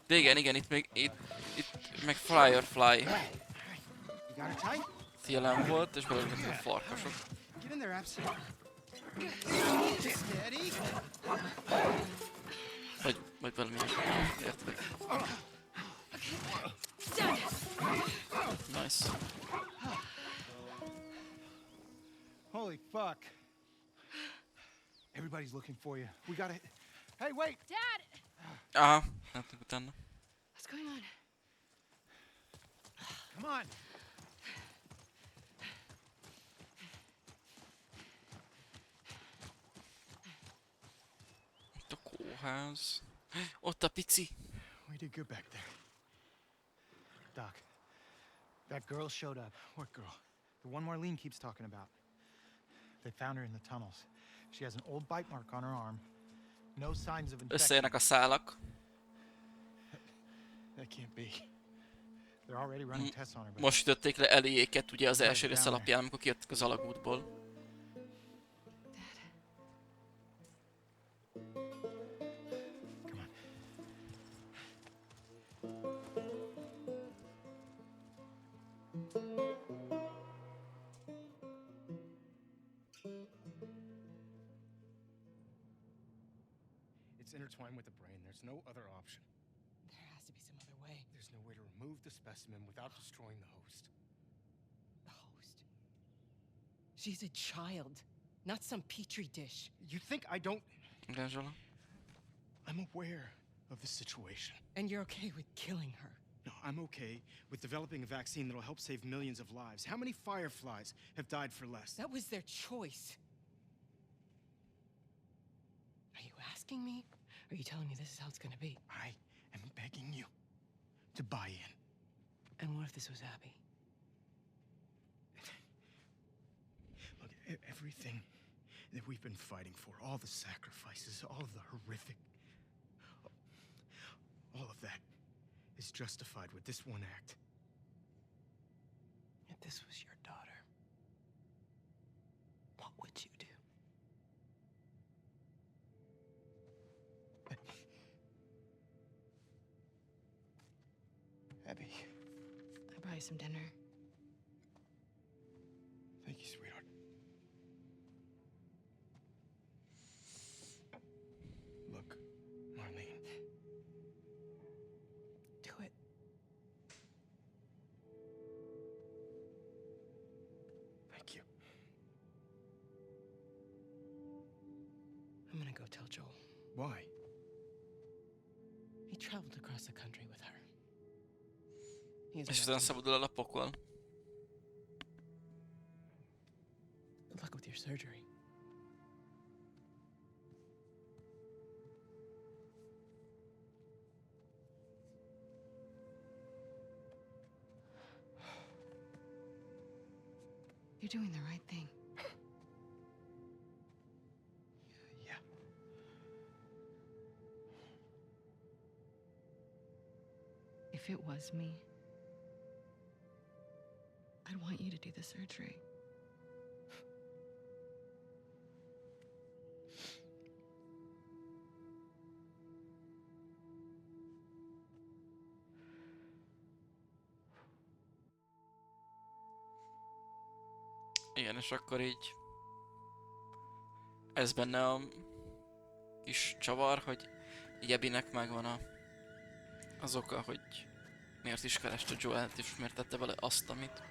[SPEAKER 3] De igen, itt meg Firefly
[SPEAKER 10] You got her tight?
[SPEAKER 3] jelen volt, és belőlük a farkasok.
[SPEAKER 10] Get in there, Abs. Steady.
[SPEAKER 3] Vagy valami érted. Nice.
[SPEAKER 10] Holy fuck. Everybody's looking for you. We gotta... Hey, wait!
[SPEAKER 9] Dad!
[SPEAKER 3] Aha, láttuk utána.
[SPEAKER 4] What's going on?
[SPEAKER 10] Come on.
[SPEAKER 3] Itt a kórház. Ott a pici.
[SPEAKER 10] We did good back there. Doc, that girl showed up. What girl? The one Marlene keeps talking about. They found her in the tunnels. She has an old bite mark on her arm. No signs of infection.
[SPEAKER 3] Összejönnek a szálak.
[SPEAKER 10] That can't be. They're already running tests on her. But
[SPEAKER 3] Most ütötték le Ellieéket ugye az első rész alapján, amikor kijöttek az alagútból.
[SPEAKER 10] come on. It's intertwined with the brain. There's no other option.
[SPEAKER 6] There has to be some other way.
[SPEAKER 10] There's no way to remove the specimen without destroying the host.
[SPEAKER 6] The host. She's a child, not some petri dish.
[SPEAKER 10] You think I don't...
[SPEAKER 3] Igen, Zsola?
[SPEAKER 10] I'm aware of the situation.
[SPEAKER 6] And you're okay with killing her.
[SPEAKER 10] No, I'm okay with developing a vaccine that'll help save millions of lives. How many fireflies have died for less?
[SPEAKER 6] That was their choice. Are you asking me? Are you telling me this is how it's gonna be?
[SPEAKER 10] I am begging you to buy in.
[SPEAKER 6] And what if this was Abby?
[SPEAKER 10] Look, everything that we've been fighting for, all the sacrifices, all of the horrific, all of that is justified with this one act.
[SPEAKER 6] If this was your daughter, what would you do?
[SPEAKER 10] Abby,
[SPEAKER 4] I'd buy you some dinner.
[SPEAKER 10] thank you, sweetheart. Look, Marlene,
[SPEAKER 6] Do it.
[SPEAKER 10] thank you.
[SPEAKER 6] I'm gonna go tell Joel.
[SPEAKER 10] Why?
[SPEAKER 6] He traveled across the country with her. He has
[SPEAKER 3] És
[SPEAKER 6] no
[SPEAKER 3] utána
[SPEAKER 6] idea.
[SPEAKER 3] szabadul el a pokol.
[SPEAKER 6] Good luck with your surgery.
[SPEAKER 4] You're doing the right thing.
[SPEAKER 10] Yeah.
[SPEAKER 4] If it was me, I'd want you to do the surgery.
[SPEAKER 3] Igen, és akkor így... Ez benne a kis csavar, hogy így Abbynek megvan az oka, hogy miért is kereste Joelt, és miért tette vele azt, amit.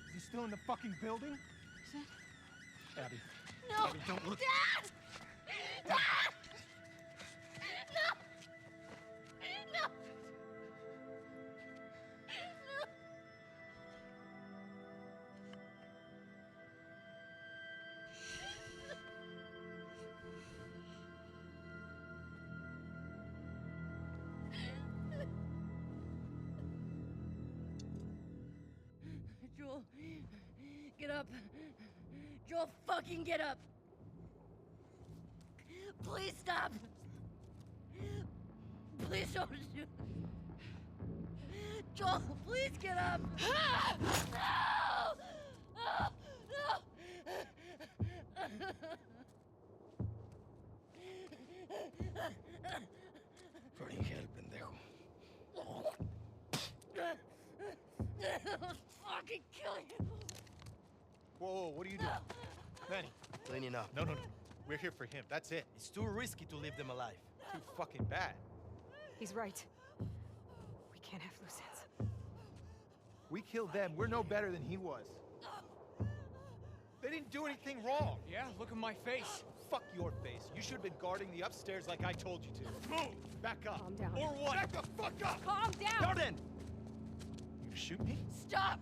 [SPEAKER 10] Is he still in the fucking building? Abby.
[SPEAKER 9] No!
[SPEAKER 10] Abby, don't look.
[SPEAKER 9] Dad! Dad! No! No! No! Joel, get up. Joel, fucking get up. Please stop. Please don't shoot. Joel, please get up. No! No!
[SPEAKER 10] Fucking hell, pendejo.
[SPEAKER 9] I'll fucking kill you.
[SPEAKER 10] Whoa, what are you doing? Manny.
[SPEAKER 11] Cleaning up.
[SPEAKER 10] No. We're here for him. That's it.
[SPEAKER 11] It's too risky to leave them alive.
[SPEAKER 10] Too fucking bad.
[SPEAKER 4] He's right. We can't have loose ends.
[SPEAKER 10] We killed them. We're no better than he was. They didn't do anything wrong.
[SPEAKER 8] Yeah, look at my face.
[SPEAKER 10] Fuck your face. You should have been guarding the upstairs like I told you to. Move! Back up.
[SPEAKER 4] Calm down.
[SPEAKER 10] Or what? Back the fuck up!
[SPEAKER 9] Calm down.
[SPEAKER 10] Now then! You shoot me?
[SPEAKER 9] Stop.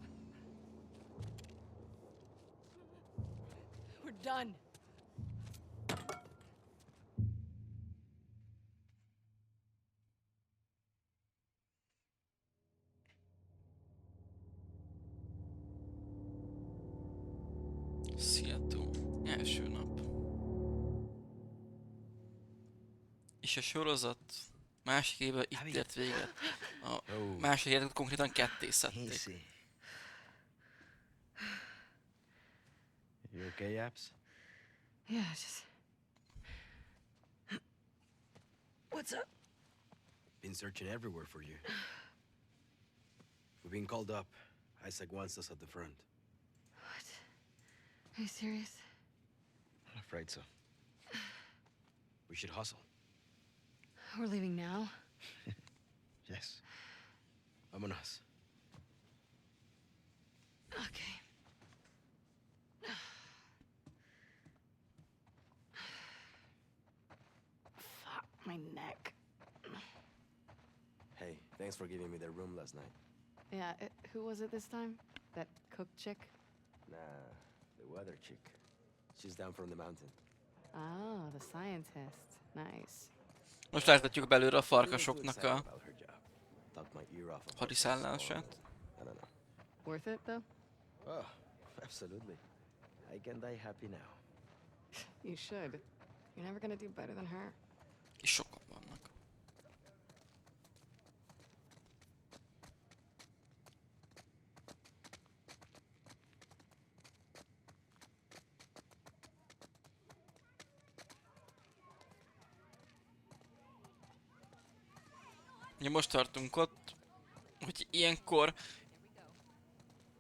[SPEAKER 4] We're done.
[SPEAKER 3] Seattle. Első nap. És a sorozat másik éve itt ért véget. A másik évet konkrétan ketté szedték.
[SPEAKER 11] Easy. You okay, Abs?
[SPEAKER 4] Yeah, just... What's up?
[SPEAKER 11] Been searching everywhere for you. We've been called up. Isaac wants us at the front.
[SPEAKER 4] What? Are you serious?
[SPEAKER 11] I'm afraid so. We should hustle.
[SPEAKER 4] We're leaving now?
[SPEAKER 11] Yes. Vámonos.
[SPEAKER 4] Okay.
[SPEAKER 11] Thanks for giving me the room last night.
[SPEAKER 4] Yeah, who was it this time? That cook chick?
[SPEAKER 11] Nah, the weather chick. She's down from the mountain.
[SPEAKER 4] Oh, the scientist. Nice.
[SPEAKER 3] Most láthatjuk belőle a
[SPEAKER 11] A little too
[SPEAKER 3] farkasoknak
[SPEAKER 11] excited
[SPEAKER 3] a
[SPEAKER 11] about her job. Talked my ear off about
[SPEAKER 3] hadiszállását.
[SPEAKER 11] I don't know.
[SPEAKER 4] Worth it, though?
[SPEAKER 11] Oh, absolutely. I can die happy now.
[SPEAKER 4] You should. You're never gonna do better than her.
[SPEAKER 3] És sokan vannak. Ja, most tartunk ott, hogy ilyenkor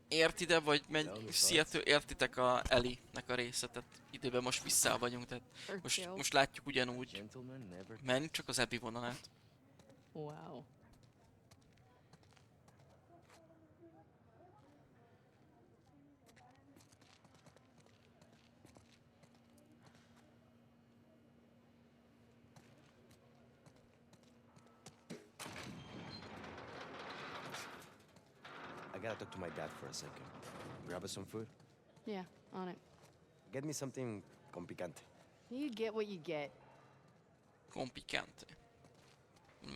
[SPEAKER 3] ért ide, vagy megy Seattle, értitek a Ellie-nek a részét, tehát időben most vissza vagyunk, tehát most látjuk ugyanúgy
[SPEAKER 11] Gentlemen never
[SPEAKER 3] menni, csak az Abby vonalát.
[SPEAKER 4] Wow.
[SPEAKER 11] I gotta talk to my dad for a second. Grab us some food.
[SPEAKER 4] Yeah, on it.
[SPEAKER 11] Get me something con picante.
[SPEAKER 4] You get what you get.
[SPEAKER 3] Kompikante.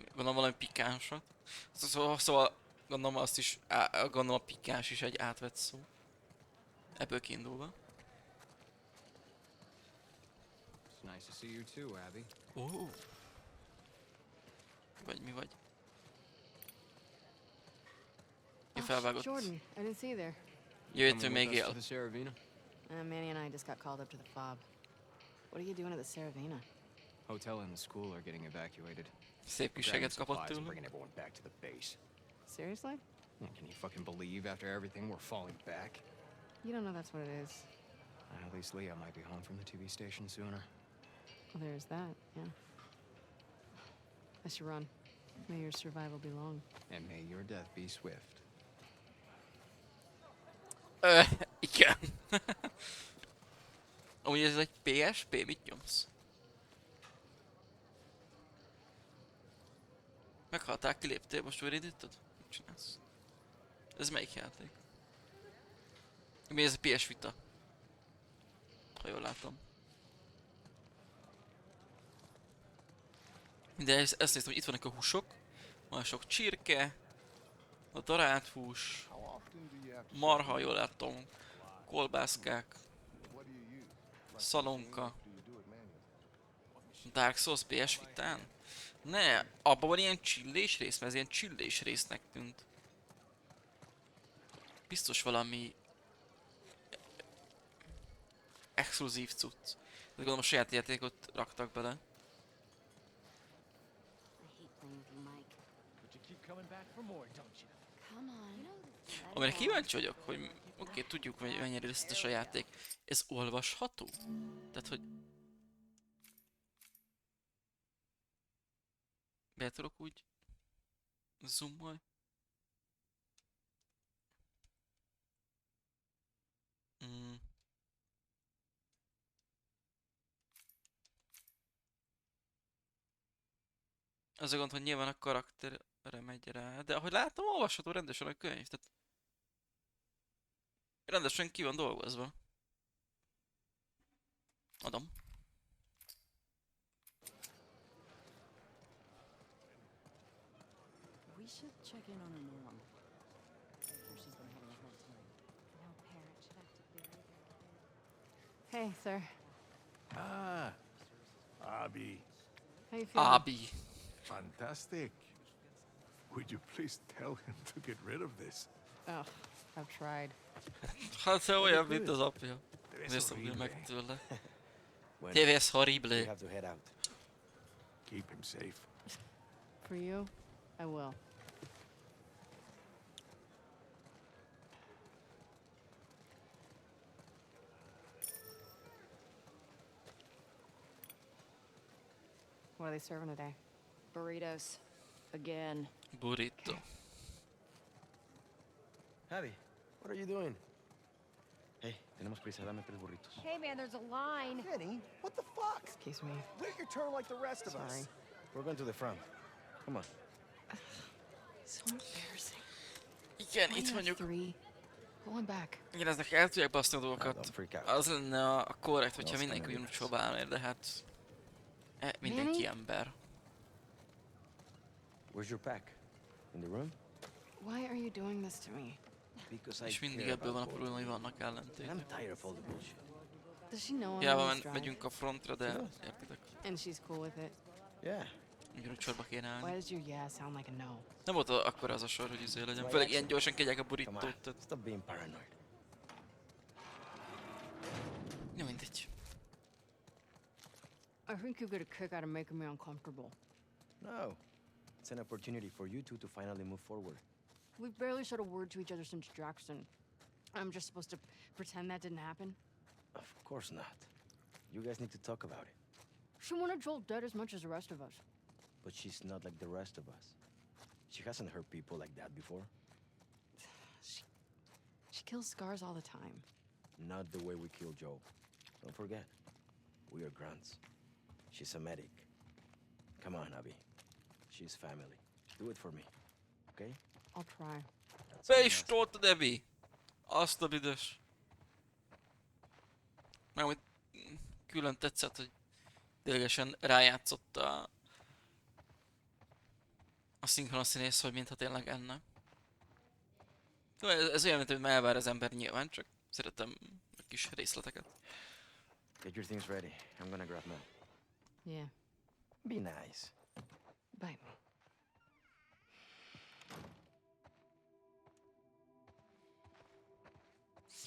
[SPEAKER 3] Gondolom valami pikánsat. Szóval gondolom azt is, gondolom a pikáns is egy átvett szó. Ebből kiindulva.
[SPEAKER 5] It's nice to see you too, Abby.
[SPEAKER 3] Ó. Vagy mi vagy?
[SPEAKER 4] Oh,
[SPEAKER 3] Felvágott.
[SPEAKER 4] Jordan, I didn't see you there.
[SPEAKER 3] Jöjjtő még él.
[SPEAKER 5] To the Saravina?
[SPEAKER 4] Manny and I just got called up to the fob. What are you doing at the Saravina?
[SPEAKER 5] Hotel and the school are getting evacuated.
[SPEAKER 3] Szép kis
[SPEAKER 5] Grabbing
[SPEAKER 3] seget kapott
[SPEAKER 5] supplies and
[SPEAKER 3] tőlem.
[SPEAKER 5] bringing everyone back to the base.
[SPEAKER 4] Seriously?
[SPEAKER 5] Can you fucking believe after everything we're falling back?
[SPEAKER 4] You don't know that's what it is.
[SPEAKER 5] At least Leah might be home from the TV station sooner.
[SPEAKER 4] Well, there's that, yeah. I should run. May your survival be long.
[SPEAKER 5] And may your death be swift.
[SPEAKER 3] Igen. Amúgy ez egy PSP, mit nyomsz? Meghaltál, kiléptél, most újraindítod? Mit csinálsz? Ez melyik játék? Mi ez a PS Vita? Ha jól látom. De ezt néztem, hogy itt vannak a húsok. Van sok csirke. A darált hús. Marha, jól látom. Kolbászkák. Szalonka. Dark Souls PS Vitán? Ne, abban van ilyen csillés rész, mert ez ilyen csillés résznek tűnt. Biztos valami exkluzív cucc. De gondolom a saját játékot raktak bele.
[SPEAKER 9] I hate playing with you, Mike.
[SPEAKER 8] But you keep coming back for more, don't you?
[SPEAKER 9] Come on.
[SPEAKER 3] Amire kíváncsi vagyok, hogy oké, tudjuk, hogy mennyire részletes a játék. Ez olvasható? Tehát, hogy... Be tudok úgy... zoomolni? Az a gond, hogy nyilván a karakterre megy rá, de ahogy látom, olvasható rendesen a könyv, tehát... Rendesen ki van dolgozva. Adom.
[SPEAKER 9] We should check in on her mom. Sure she's been having a hard time. No parent should have to bury their kid.
[SPEAKER 4] Hey, sir.
[SPEAKER 12] Ah, Abby.
[SPEAKER 4] How you feeling?
[SPEAKER 3] Abi.
[SPEAKER 12] Fantastic. Would you please tell him to get rid of this?
[SPEAKER 4] Oh, I've tried.
[SPEAKER 3] Hát te olyan, mint az apja.
[SPEAKER 12] Debe
[SPEAKER 3] Ezt
[SPEAKER 12] ser
[SPEAKER 3] mondja
[SPEAKER 12] horrible.
[SPEAKER 3] meg tőle.
[SPEAKER 11] Bueno,
[SPEAKER 3] Te ves
[SPEAKER 11] we
[SPEAKER 3] horrible.
[SPEAKER 11] have to head out.
[SPEAKER 12] Keep him safe.
[SPEAKER 4] For you, I will. What are they serving today?
[SPEAKER 9] Burritos. Again.
[SPEAKER 3] Burrito.
[SPEAKER 11] Abby, what are you doing? Hey, tenemos prisa, dame 3 burritos.
[SPEAKER 9] Hey, man, there's a line.
[SPEAKER 10] Kenny, what the fuck?
[SPEAKER 4] Excuse me.
[SPEAKER 10] Wait your turn like the rest of us.
[SPEAKER 4] Sorry.
[SPEAKER 11] We're going to the front. Come on.
[SPEAKER 4] So embarrassing.
[SPEAKER 3] Igen,
[SPEAKER 4] Why
[SPEAKER 3] itt
[SPEAKER 4] you have
[SPEAKER 3] mondjuk.
[SPEAKER 4] 3? Going back.
[SPEAKER 3] Igen, ezek el tudják baszni a
[SPEAKER 11] Don't
[SPEAKER 3] dolgokat.
[SPEAKER 11] freak out.
[SPEAKER 3] Az lenne a korrekt, hogyha
[SPEAKER 11] Azt
[SPEAKER 3] mindenki
[SPEAKER 11] nem
[SPEAKER 3] ugyanúgy
[SPEAKER 11] érsz.
[SPEAKER 3] próbálna, de hát... mindenki
[SPEAKER 4] Manny?
[SPEAKER 3] ember.
[SPEAKER 11] Where's your pack? In the room?
[SPEAKER 4] Why are you doing this to me?
[SPEAKER 11] Because I
[SPEAKER 3] És mindig
[SPEAKER 11] care
[SPEAKER 3] ebből van a
[SPEAKER 11] about
[SPEAKER 3] probléma, hogy
[SPEAKER 11] both of
[SPEAKER 3] vannak
[SPEAKER 11] you. And
[SPEAKER 3] ellentétek.
[SPEAKER 11] I'm tired of all the bullshit.
[SPEAKER 4] Does she know I'm
[SPEAKER 3] Hiába
[SPEAKER 4] on this drive?
[SPEAKER 3] megyünk a frontra, de értitek.
[SPEAKER 4] And she's cool with it.
[SPEAKER 11] Yeah.
[SPEAKER 3] Ugyanúgy sorba kéne
[SPEAKER 4] Why
[SPEAKER 3] állni.
[SPEAKER 4] does your yeah sound like a no?
[SPEAKER 3] Nem volt akkor az a sor, hogy izé legyen. Főleg ilyen gyorsan kegyek a
[SPEAKER 11] Come on,
[SPEAKER 3] burítót, tehát...
[SPEAKER 11] stop being paranoid.
[SPEAKER 3] Jó, mindegy.
[SPEAKER 4] I think you get a kick out of making me uncomfortable.
[SPEAKER 11] No. It's an opportunity for you two to finally move forward.
[SPEAKER 4] We've barely said a word to each other since Jackson. I'm just supposed to pretend that didn't happen?
[SPEAKER 11] Of course not. You guys need to talk about it.
[SPEAKER 4] She wanted Joel dead as much as the rest of us.
[SPEAKER 11] But she's not like the rest of us. She hasn't hurt people like that before.
[SPEAKER 4] She kills scars all the time.
[SPEAKER 11] Not the way we kill Joe. Don't forget, we are grunts. She's a medic. Come on, Abby. She's family. Do it for me, okay?
[SPEAKER 4] I'll try.
[SPEAKER 3] Be is toltad, Ebi! Azt a büdös. Mármint külön tetszett, hogy ténylegesen rájátszott a szinkronszínész, hogy mintha tényleg enne. Ez olyan, mint hogy elvár az ember nyilván, csak szeretem a kis részleteket.
[SPEAKER 11] Get your things ready. I'm gonna grab mine.
[SPEAKER 4] Yeah.
[SPEAKER 11] Be nice.
[SPEAKER 4] Bye.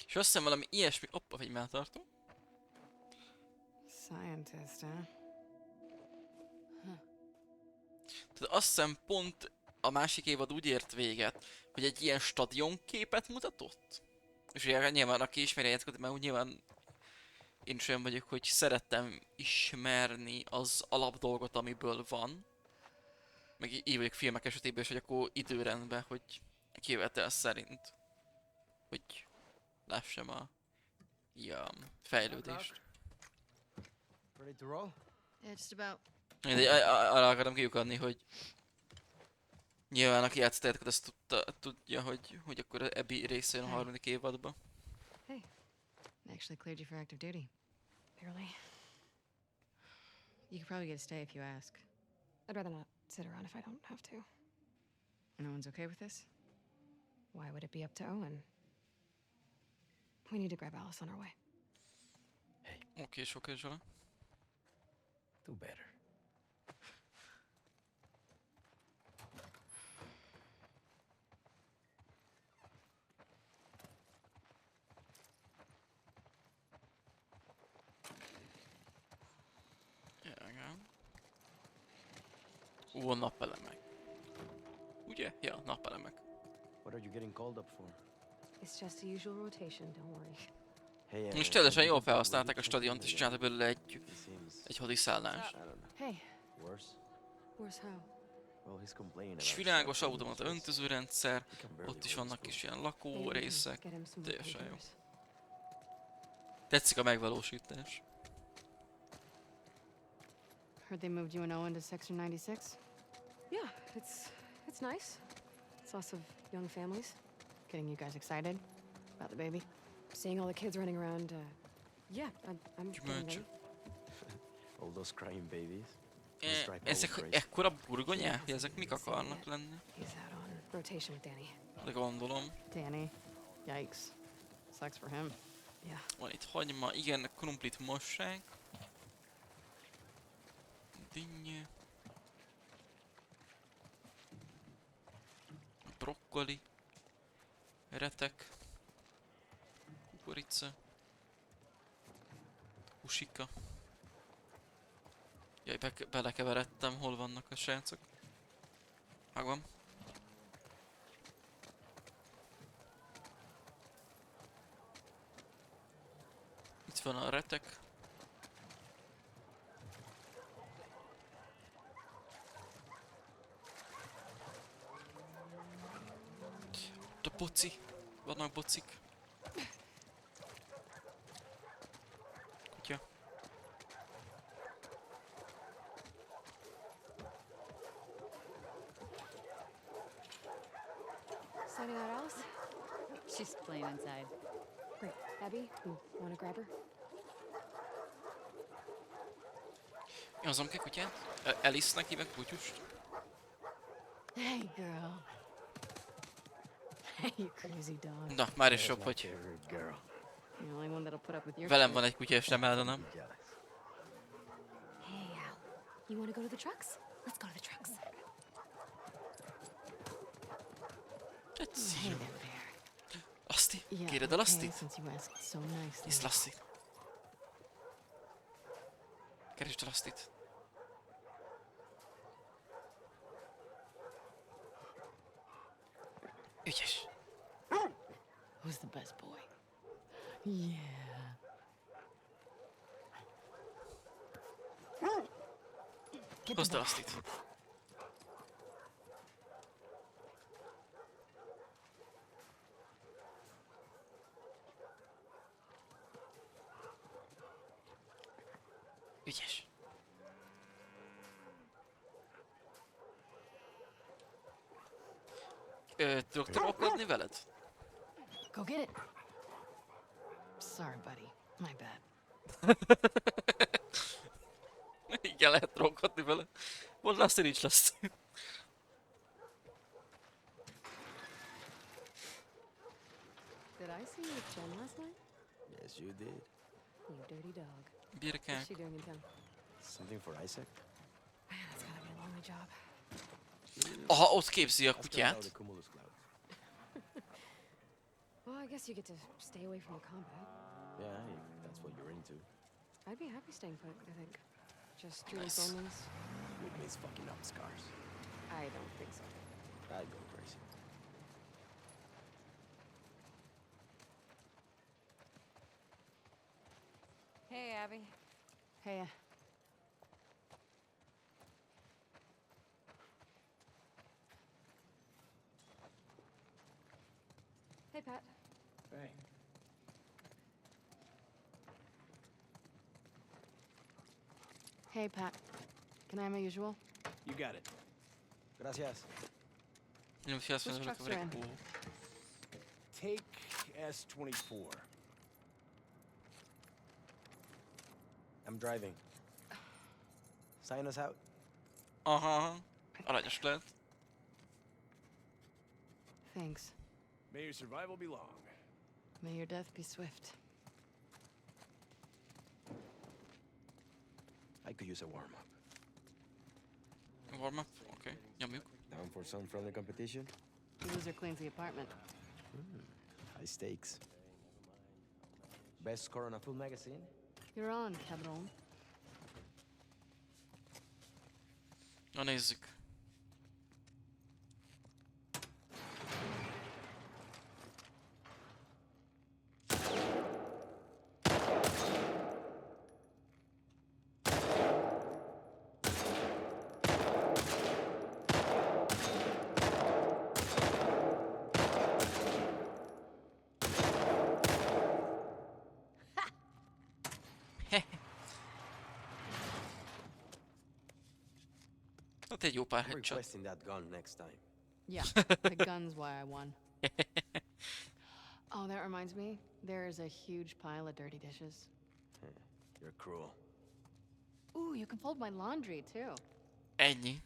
[SPEAKER 3] És azt hiszem valami ilyesmi... Oppa, hogy már tartom.
[SPEAKER 4] Scientist, huh?
[SPEAKER 3] Tehát azt hiszem pont a másik évad úgy ért véget, hogy egy ilyen stadionképet mutatott. És ugye nyilván aki ismeri a játékot, mert úgy nyilván én is olyan vagyok, hogy szerettem ismerni az alapdolgot, amiből van. Meg így vagyok filmek esetében is, hogy akkor időrendben, hogy kivétel szerint. Hogy lássam a fejlődést.
[SPEAKER 10] Ready to roll?
[SPEAKER 4] Yeah, just about.
[SPEAKER 3] Arra akarom kiukadni, hogy nyilván aki játszott játékot, azt tudja, hogy akkor Abby része jön a harmadik évadba.
[SPEAKER 4] Hey, I actually cleared you for active duty. Barely. You could probably get a stay if you ask. I'd rather not sit around if I don't have to. No one's okay with this? Why would it be up to Owen? We need to grab Alice on our way.
[SPEAKER 3] Oké, sok Zsola.
[SPEAKER 11] Do better.
[SPEAKER 3] Igen. A napelemek. Ugye? Ja, napelemek.
[SPEAKER 11] What are you getting called up for?
[SPEAKER 4] It's just the usual rotation, don't worry.
[SPEAKER 11] Hey,
[SPEAKER 3] Most teljesen jól felhasználták a stadiont, és csináltak belőle egy hadiszállást.
[SPEAKER 4] Hey,
[SPEAKER 11] Worse?
[SPEAKER 4] where's how?
[SPEAKER 11] Well, he's complaining
[SPEAKER 3] És
[SPEAKER 11] about
[SPEAKER 3] világos
[SPEAKER 11] stuff.
[SPEAKER 3] automata öntözőrendszer,
[SPEAKER 11] He can barely
[SPEAKER 3] ott is
[SPEAKER 11] hold
[SPEAKER 3] vannak
[SPEAKER 11] his
[SPEAKER 3] kis
[SPEAKER 11] food.
[SPEAKER 3] ilyen
[SPEAKER 4] Maybe we can
[SPEAKER 3] lakórészek.
[SPEAKER 4] get him some more
[SPEAKER 3] Teljesen jó.
[SPEAKER 4] papers.
[SPEAKER 3] Tetszik a megvalósítás.
[SPEAKER 4] Heard they moved you and Owen to Section 96? Yeah, it's nice. It's lots of young families. Getting you guys excited about the baby. Seeing all the kids running around, yeah, I'm getting ready.
[SPEAKER 11] All those crying babies.
[SPEAKER 3] Ezek ekkora burgonyák, hogy ezek mik akarnak lenni?
[SPEAKER 4] He's out on rotation with Danny.
[SPEAKER 3] De gondolom.
[SPEAKER 4] Danny. Yikes. Sucks for him. Yeah.
[SPEAKER 3] Van itt hagyma, igen, krumplit mossák. Dinnye. Brokkoli. Retek. Kukorica. Husika. Jaj, belekeveredtem, hol vannak a srácok. Megvan. Itt van a retek. Ott a boci. Vannak bocik. Kutya.
[SPEAKER 4] finding out Alice?
[SPEAKER 9] She's playing inside.
[SPEAKER 4] Great. Abby, you want to grab her?
[SPEAKER 3] Hozom ki kutyát? Alice-nek hívek kutyust?
[SPEAKER 4] Hey, girl. Hey, you crazy dog.
[SPEAKER 3] Na, már is jobb, hogy
[SPEAKER 11] Girl.
[SPEAKER 4] The only one that'll put up with your
[SPEAKER 3] velem
[SPEAKER 4] shit.
[SPEAKER 3] van egy kutya és nem ellenem.
[SPEAKER 4] Hey, Al. You want to go to the trucks? Let's go to the trucks.
[SPEAKER 3] Egy
[SPEAKER 4] Hey
[SPEAKER 3] szírom.
[SPEAKER 4] there, bear.
[SPEAKER 3] Laszti,
[SPEAKER 4] Yeah,
[SPEAKER 3] kéred a
[SPEAKER 4] okay,
[SPEAKER 3] Lasztit?
[SPEAKER 4] since you asked so nicely.
[SPEAKER 3] Hisz Lasztit. Keresd a Lasztit. Ügyes.
[SPEAKER 4] Who's the best boy? Yeah. Get
[SPEAKER 3] Hozd
[SPEAKER 4] the
[SPEAKER 3] a
[SPEAKER 4] ball.
[SPEAKER 3] Lasztit. Ügyes. Tudok trollkodni veled?
[SPEAKER 4] Go get it. Sorry, buddy. My bad.
[SPEAKER 3] Igen, lehet trollkodni vele. Volt Laszti, nincs Laszti.
[SPEAKER 4] Did I see you with Jen last night?
[SPEAKER 11] Yes, you did.
[SPEAKER 4] You dirty dog.
[SPEAKER 3] Birkák.
[SPEAKER 4] What's she doing in town?
[SPEAKER 11] Something for Isaac?
[SPEAKER 4] Man, that's gotta be a lonely job.
[SPEAKER 3] Aha, ott képzi a
[SPEAKER 11] Ask her about
[SPEAKER 3] kutyát.
[SPEAKER 11] the cumulus clouds.
[SPEAKER 4] Well, I guess you get to stay away from the combat.
[SPEAKER 11] Yeah, if that's what you're into.
[SPEAKER 4] I'd be happy staying put, I think. Just doing
[SPEAKER 3] Nice.
[SPEAKER 4] loneliness.
[SPEAKER 11] With Miss fucking up scars.
[SPEAKER 4] I don't think so.
[SPEAKER 11] I'd go crazy.
[SPEAKER 9] Hey, Abby.
[SPEAKER 4] Hey, Hey, Pat.
[SPEAKER 11] Hey.
[SPEAKER 4] Hey, Pat. Can I have my usual?
[SPEAKER 11] You got it. Gracias.
[SPEAKER 3] Nem fi azt
[SPEAKER 4] Whose
[SPEAKER 3] mondom,
[SPEAKER 4] trucks are in?
[SPEAKER 3] hogy
[SPEAKER 11] Take S24. I'm driving. Sign us out.
[SPEAKER 3] Aha. Aranyos lehet.
[SPEAKER 4] Thanks.
[SPEAKER 11] May your survival be long.
[SPEAKER 4] May your death be swift.
[SPEAKER 11] I could use a warm-up.
[SPEAKER 3] Warm up? Oké, nyomjuk.
[SPEAKER 11] Down for some friendly competition?
[SPEAKER 4] The loser cleans the apartment.
[SPEAKER 11] High stakes. Best score on a full magazine?
[SPEAKER 4] You're on, cabron.
[SPEAKER 3] Na nézzük. Hát egy jó pár
[SPEAKER 11] I'm
[SPEAKER 3] headshot.
[SPEAKER 11] requesting that gun next time.
[SPEAKER 4] Yeah, the gun's why I won. Oh, that reminds me. There is a huge pile of dirty dishes.
[SPEAKER 11] You're cruel.
[SPEAKER 4] Ooh, you can fold my laundry, too.
[SPEAKER 3] Ennyi.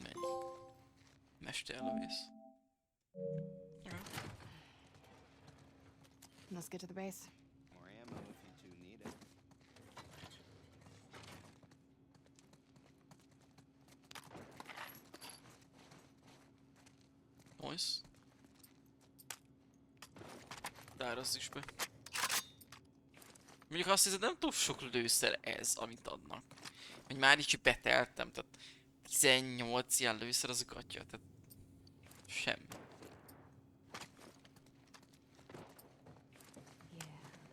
[SPEAKER 3] Mennyi. Mesterlövész. Okay.
[SPEAKER 4] Let's get to the base.
[SPEAKER 13] More ammo if you two need it.
[SPEAKER 3] Nice. Dárazz is be. Mondjuk azt hiszem, nem túl sok lőszer ez, amit adnak. Hogy már is beteltem, tehát 18 ilyen lőszer az gatya, tehát semmi.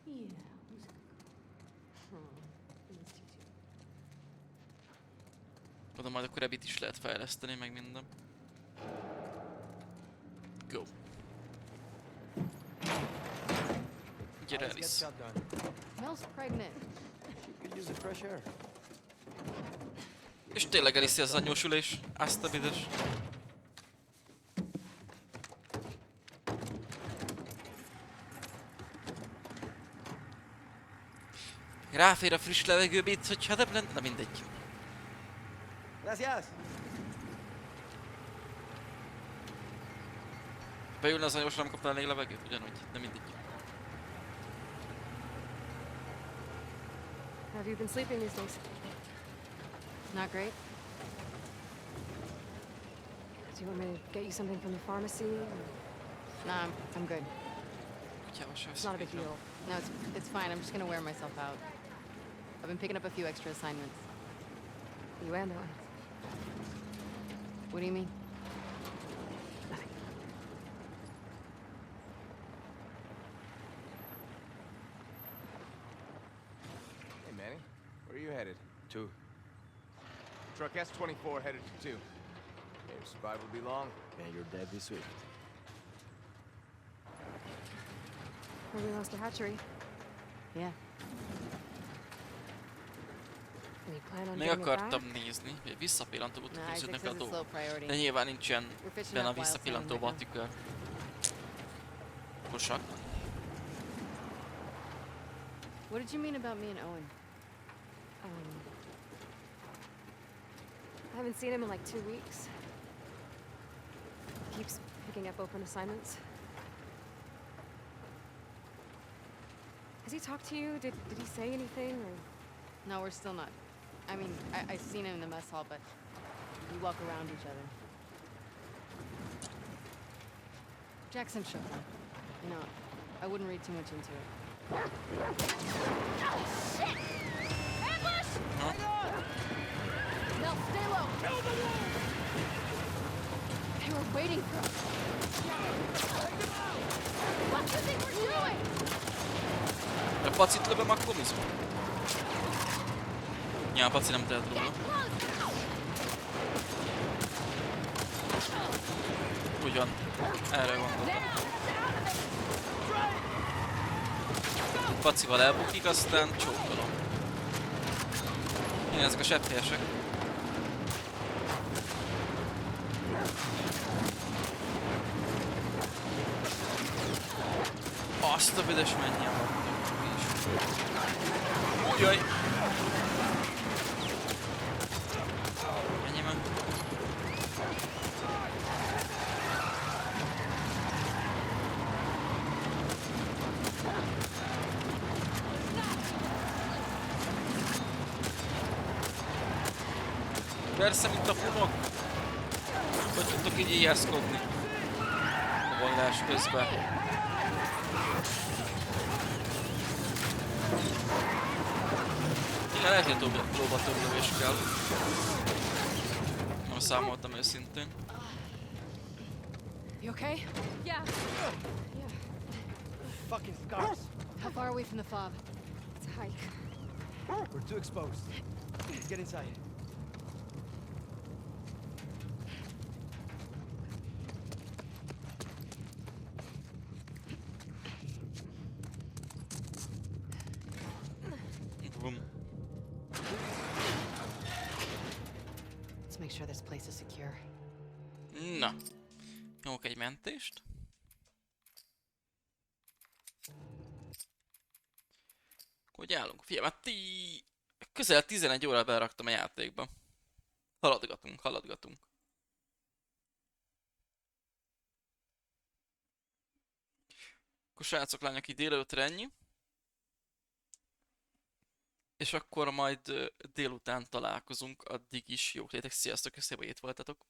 [SPEAKER 4] Yeah.
[SPEAKER 3] Oda majd akkor ebit is lehet fejleszteni, meg minden. Go. Gyere,
[SPEAKER 11] Let's get
[SPEAKER 3] Alice.
[SPEAKER 11] shot done.
[SPEAKER 4] Mel's pregnant.
[SPEAKER 11] You could use the fresh air.
[SPEAKER 3] És tényleg eliszi az anyósülés. Azt a büdös. Ráfér a friss levegőbét, hogyha nem lenne, na mindegy.
[SPEAKER 11] Gracias.
[SPEAKER 3] Beülne az anyós, nem kapna elég levegőt, ugyanúgy, de mindegy.
[SPEAKER 4] Have you been sleeping these days? Not great? Do you want me to get you something from the pharmacy? Or... Nah, I'm good. It's not a big deal. No, it's fine. I'm just gonna wear myself out. I've been picking up a few extra assignments. You and one. What do you mean? Nothing.
[SPEAKER 5] Hey, Manny. Where are you headed?
[SPEAKER 11] 2.
[SPEAKER 5] Truck S-24 headed to 2. Hey, your survival will be long.
[SPEAKER 11] And your death be swift.
[SPEAKER 4] Well, we lost a hatchery. Yeah. Any plan on
[SPEAKER 3] Még
[SPEAKER 4] getting it back?
[SPEAKER 3] akartam nézni, hogy visszapillantó utak
[SPEAKER 4] Nah,
[SPEAKER 3] néződnek
[SPEAKER 4] Isaac
[SPEAKER 3] a
[SPEAKER 4] says it's
[SPEAKER 3] dolgok.
[SPEAKER 4] low priority.
[SPEAKER 3] De nyilván nincsen
[SPEAKER 4] We're fishing
[SPEAKER 3] benne a
[SPEAKER 4] up wild salmon
[SPEAKER 3] visszapillantóba a
[SPEAKER 4] right
[SPEAKER 3] tükör. Kosak.
[SPEAKER 4] What did you mean about me and Owen? I haven't seen him in like 2 weeks. He keeps picking up open assignments. Has he talked to you? Did he say anything? Or... No, we're still not. I mean, I've seen him in the mess hall, but we walk around each other. Jackson shook him. You know, I wouldn't read too much into it. Oh, shit! Ambush! Hang on! Mel, stay low! Build the wall! They were waiting for us. What do you think we're doing?
[SPEAKER 3] A pacit lövöm, akkor mi szól? Ja, a paci nem tehet róla. Ugyan, erre gondoltam. Pacival elbukik, aztán csókolom. Igen, ezek a sepphelyesek. Azt a büdös menjen van. Újjaj! Menjél meg. Persze, mint a funok. Hogy tudtok így ijeszkodni? A vallás közben. Igen, lehet, hogy lóba több lövés kell. Nem számoltam őszintén.
[SPEAKER 4] You okay? Yeah. Yeah.
[SPEAKER 10] Fucking scars.
[SPEAKER 4] How far away from the fob? It's a hike.
[SPEAKER 10] We're too exposed. Get inside.
[SPEAKER 3] Bum.
[SPEAKER 4] Let's make sure this place is secure.
[SPEAKER 3] Na. Nyomok egy mentést. Hogy állunk? Figyelj, már közel 11 óra beraktam a játékba. Haladgatunk, haladgatunk. Akkor srácok, lányok, így délelőtre ennyi. És akkor majd délután találkozunk, addig is jók létek, sziasztok, és szép voltatok.